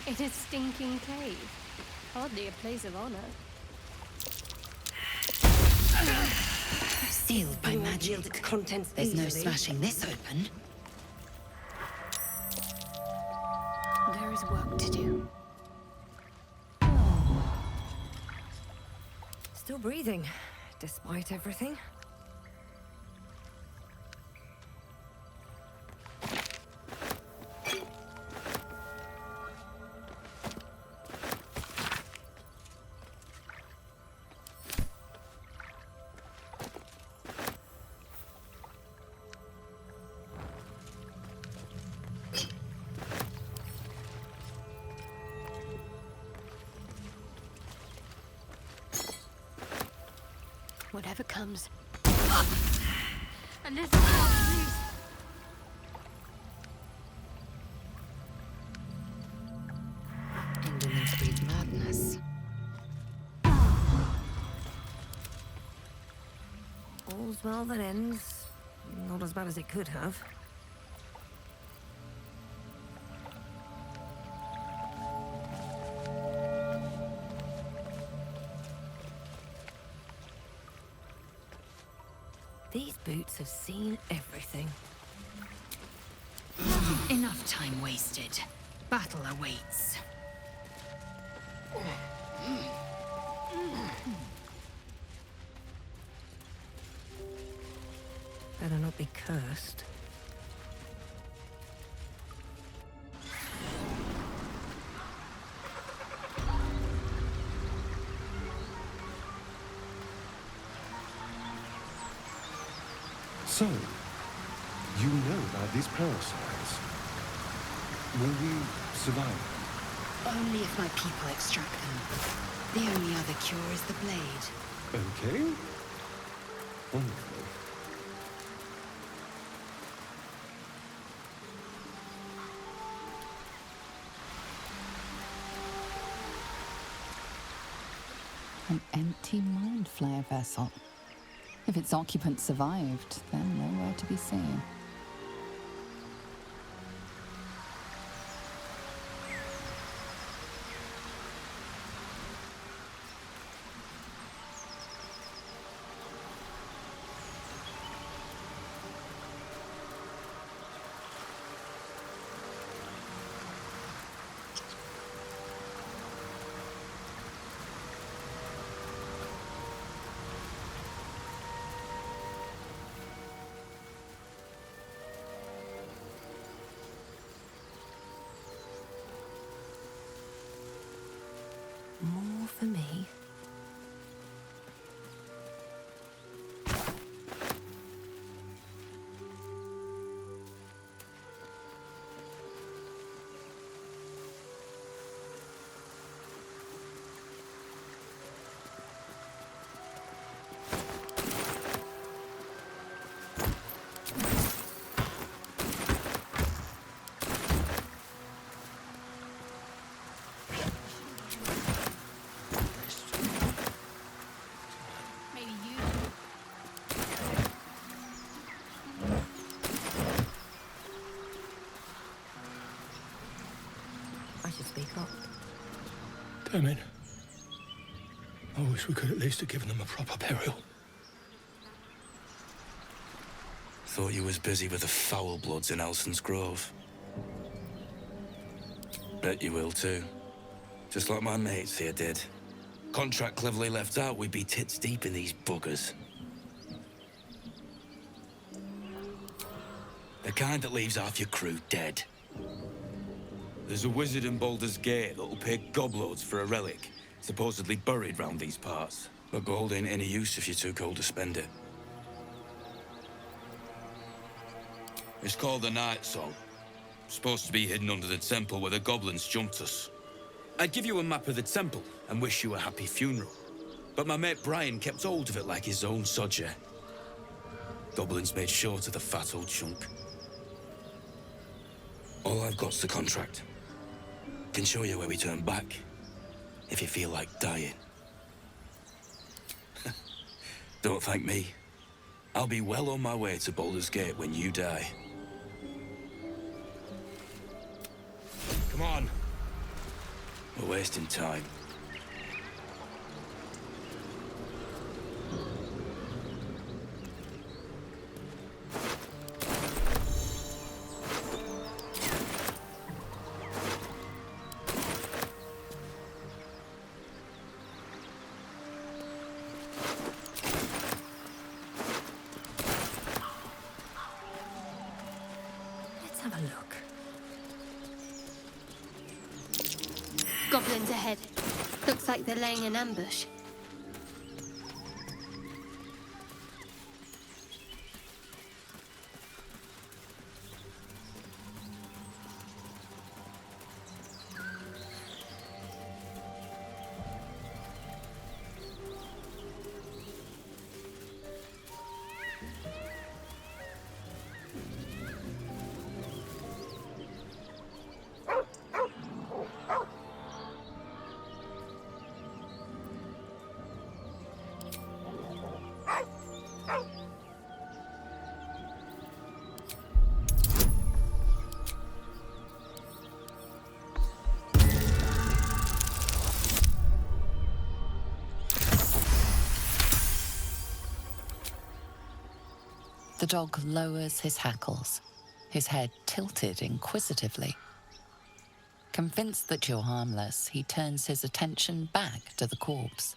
in a stinking cave. Hardly a place of honor. Sealed by magic. There's no smashing this open. There is work to do. Still breathing, despite everything. Whatever comes. And this is Indolence breeds madness. All's well that ends. Not as bad as it could have. These boots have seen everything. Enough time wasted. Battle awaits. Better not be cursed. So, you know about these parasites. Will we survive? Only if my people extract them. The only other cure is the blade. Okay. Wonderful. An empty mind flayer vessel. If its occupant survived, then nowhere to be seen. More for me. I should speak up. Damn it. I wish we could at least have given them a proper burial. Thought you was busy with the foul bloods in Elson's Grove. Bet you will too. Just like my mates here did. Contract cleverly left out, we'd be tits deep in these buggers. The kind that leaves half your crew dead. There's a wizard in Baldur's Gate that'll pay gobloads for a relic, supposedly buried round these parts. But gold ain't any use if you're too cold to spend it. It's called the Night Song. Supposed to be hidden under the temple where the goblins jumped us. I'd give you a map of the temple and wish you a happy funeral. But my mate Brian kept hold of it like his own sodger. Goblins made short of the fat old chunk. All I've got's the contract. Can show you where we turn back, if you feel like dying. Don't thank me. I'll be well on my way to Baldur's Gate when you die. Come on. We're wasting time. Let's have a look. Goblins ahead. Looks like they're laying an ambush. The dog lowers his hackles, his head tilted inquisitively. Convinced that you're harmless, he turns his attention back to the corpse.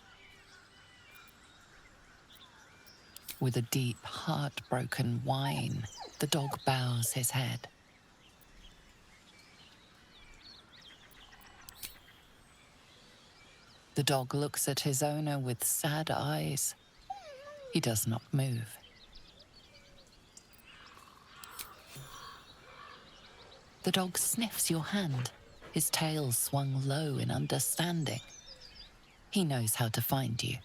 With a deep, heartbroken whine, the dog bows his head. The dog looks at his owner with sad eyes. He does not move. The dog sniffs your hand, his tail swung low in understanding. He knows how to find you.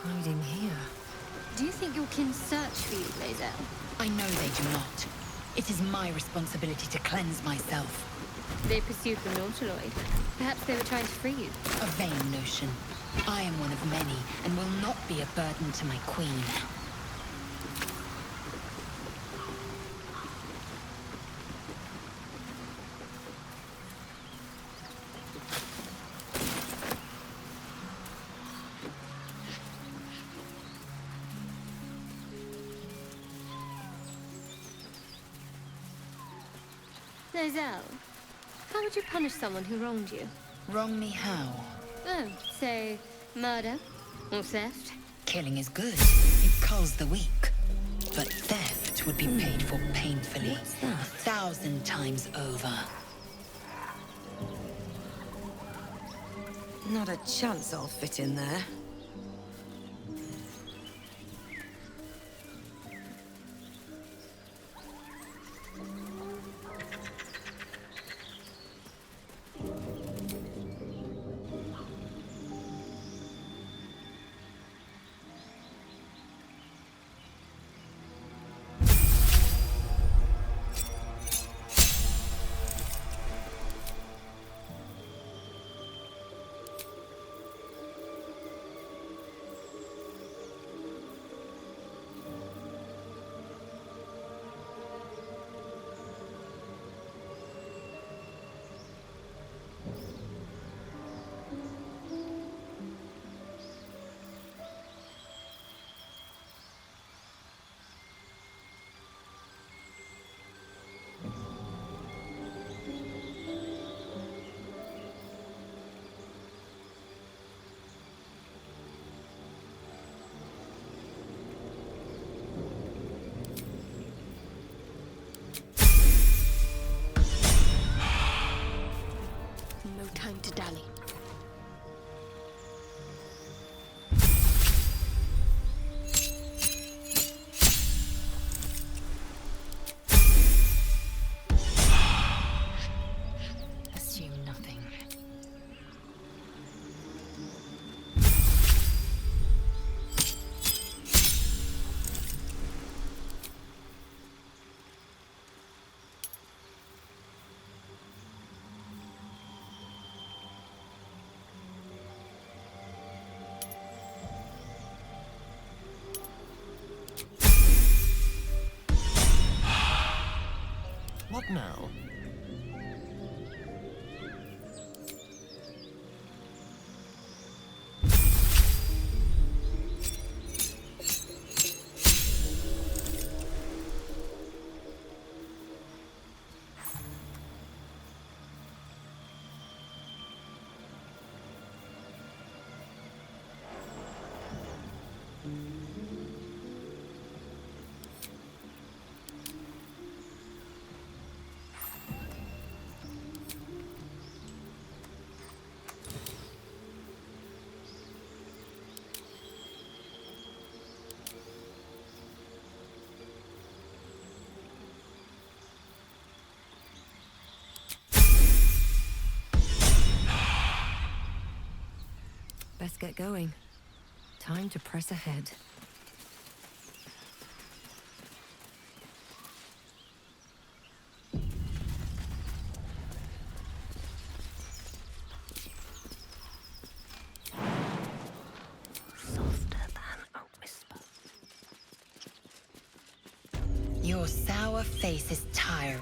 hiding here? Do you think your kin search for you, Lae'zel? I know they do not. It is my responsibility to cleanse myself. They pursued the Nautiloid. Perhaps they were trying to free you. A vain notion. I am one of many, and will not be a burden to my queen. Lae'zel, how would you punish someone who wronged you? Wrong me how? Oh, say, murder or theft? Killing is good. It culls the weak. But theft would be paid for painfully. What's that? 1,000 times over. Not a chance I'll fit in there. No time to dally. Assume nothing. What now? Best get going. Time to press ahead. Softer than a whisper. Your sour face is tired.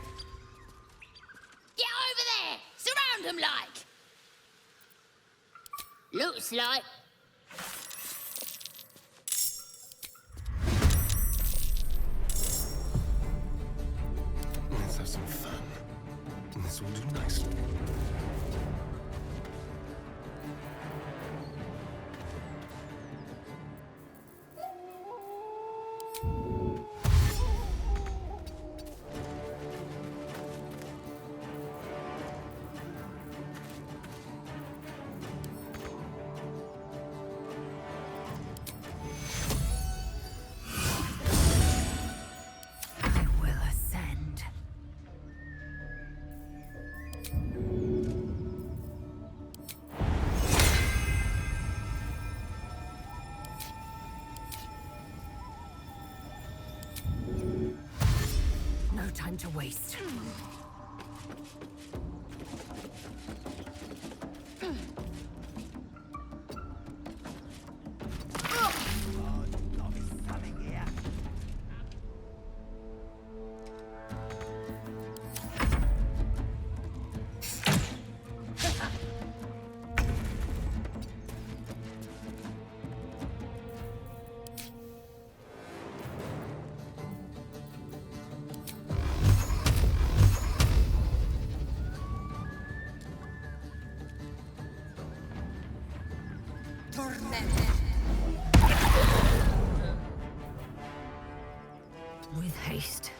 Get over there! Surround them like! Looks like... Let's have some fun. This will do nicely. I will ascend. time to waste. With haste.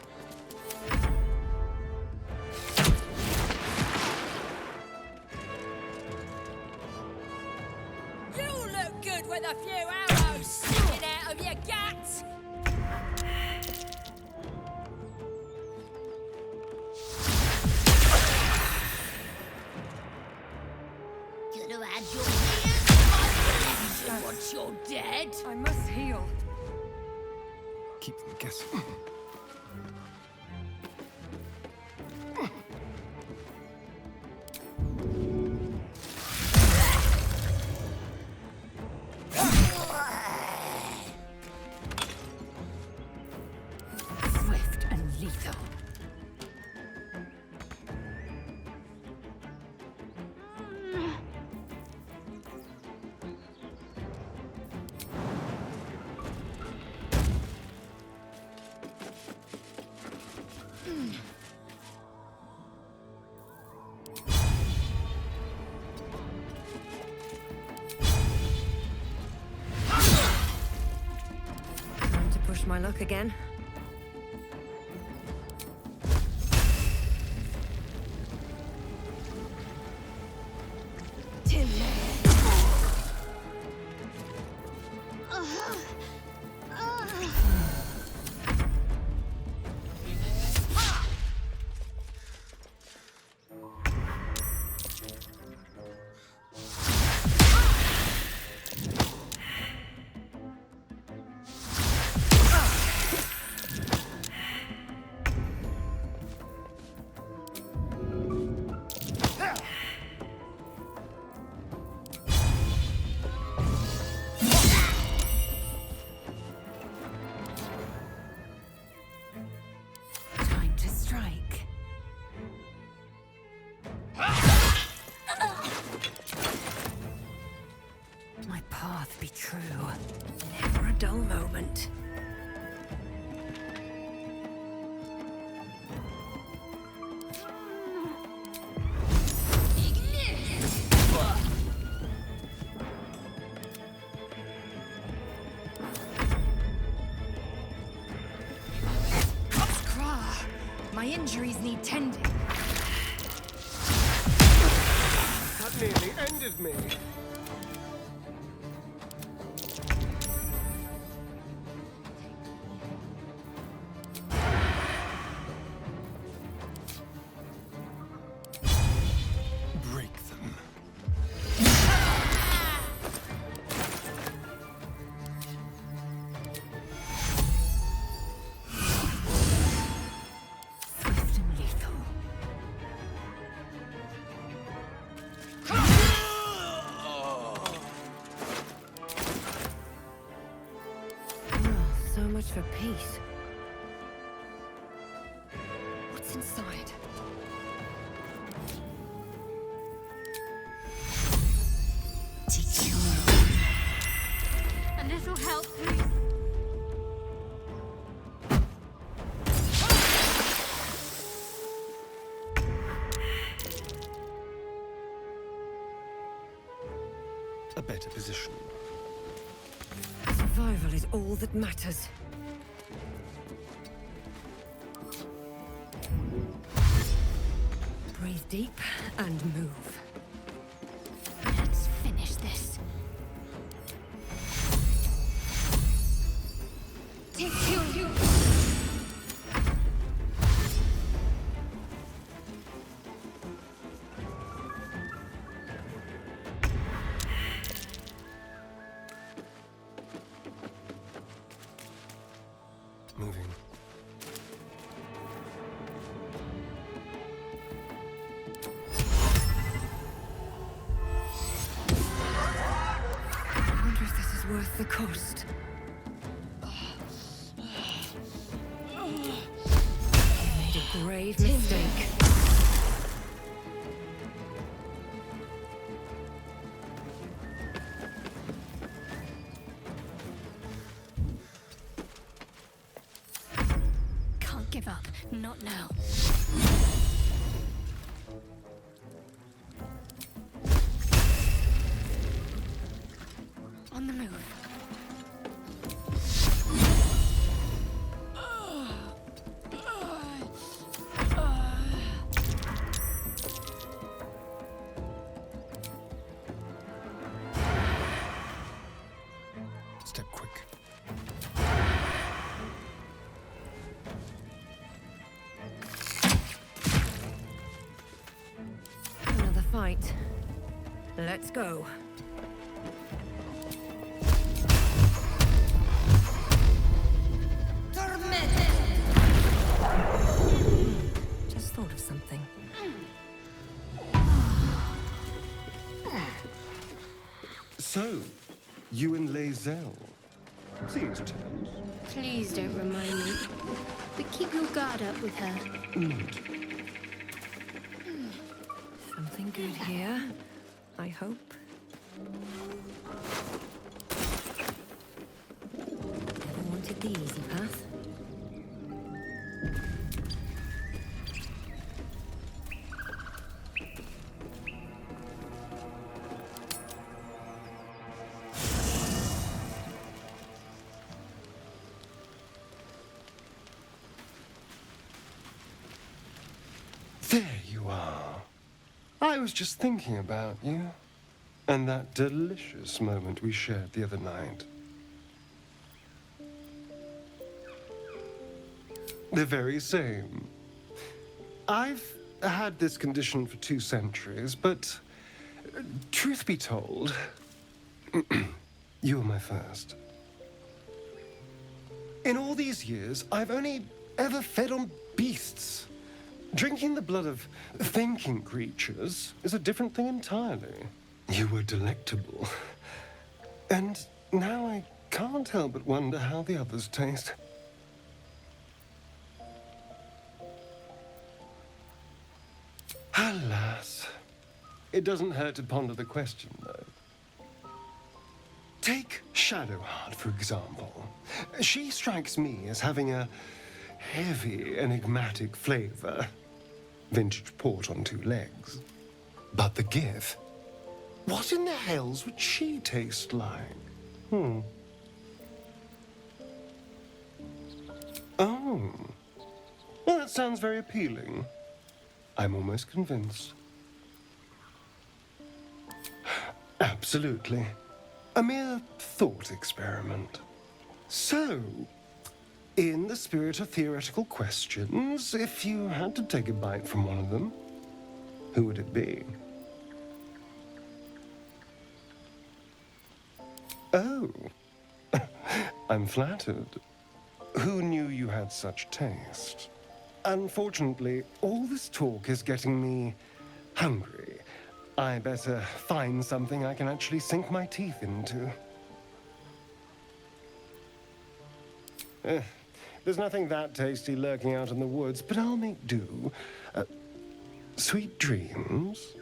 You look good with a few arrows sticking out of your guts. Could have had your ears once you're dead. I must heal. Keep them guessing. Swift and lethal. Time to push my luck again. Time to strike. My path be true. Never a dull moment. Kra, my injuries need tending. That nearly ended me. Break them. Swift and lethal. So much for peace. What's inside? A little help, please. A better position. Survival is all that matters. Breathe deep and move. Let's finish this. Moving. off the coast. You made a grave mistake. Can't give up. Not now. On the move. Step quick. Another fight. Let's go. Just thought of something. So, you and Lae'zel. Seems tense. Please don't remind me. But keep your guard up with her. Something good here, I hope. Never wanted the easy path. There you are. I was just thinking about you. And that delicious moment we shared the other night. The very same. I've had this condition for 2 centuries, but truth be told, you were my first. In all these years, I've only ever fed on beasts. Drinking the blood of thinking creatures is a different thing entirely. You were delectable. And now I can't help but wonder how the others taste. Alas. It doesn't hurt to ponder the question, though. Take Shadowheart, for example. She strikes me as having a heavy, enigmatic flavor. Vintage port on 2 legs. But the Gith... what in the hells would she taste like? Oh. Well, that sounds very appealing. I'm almost convinced. Absolutely. A mere thought experiment. So, in the spirit of theoretical questions, if you had to take a bite from one of them, who would it be? Oh, I'm flattered. Who knew you had such taste? Unfortunately, all this talk is getting me hungry. I better find something I can actually sink my teeth into. There's nothing that tasty lurking out in the woods, but I'll make do. Sweet dreams.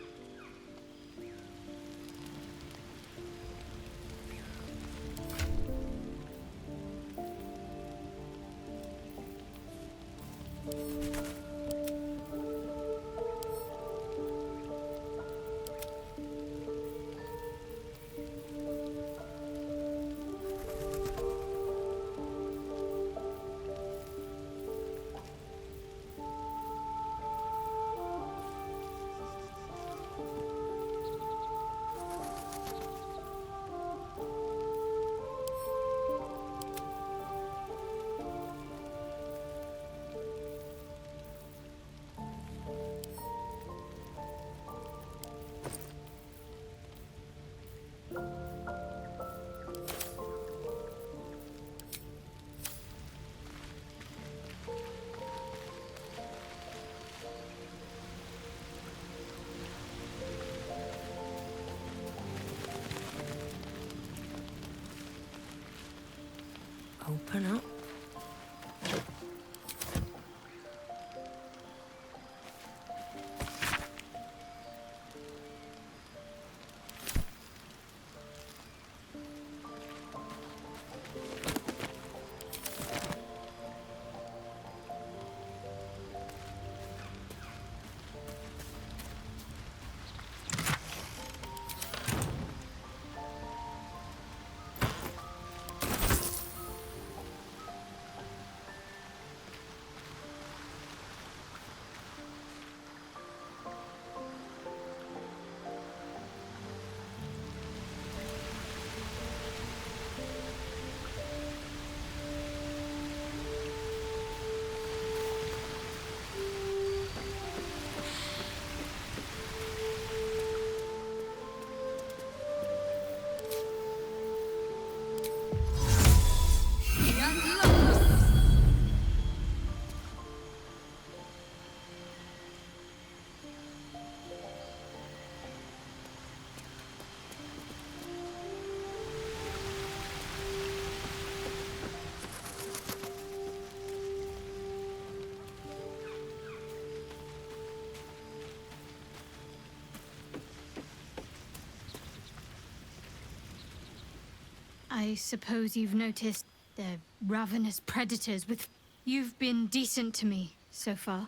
I suppose you've noticed the ravenous predators with... You've been decent to me so far.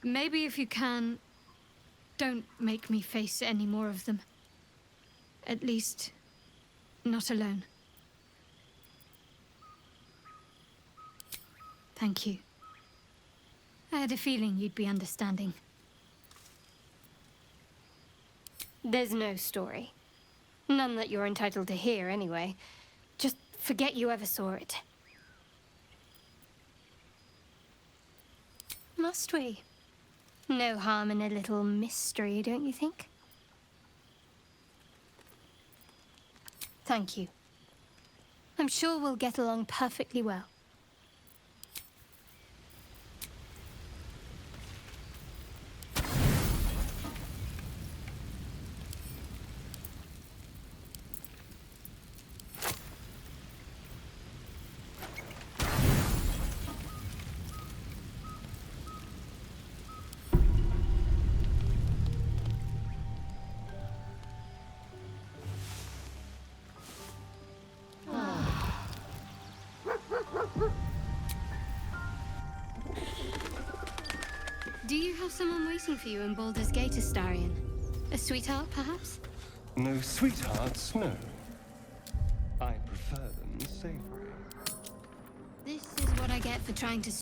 Maybe if you can, don't make me face any more of them. At least, not alone. Thank you. I had a feeling you'd be understanding. There's no story. None that you're entitled to hear, anyway. Just forget you ever saw it. Must we? No harm in a little mystery, don't you think? Thank you. I'm sure we'll get along perfectly well. Do you have someone waiting for you in Baldur's Gate, Astarion? A sweetheart, perhaps? No sweethearts, no. I prefer them savory. This is what I get for trying to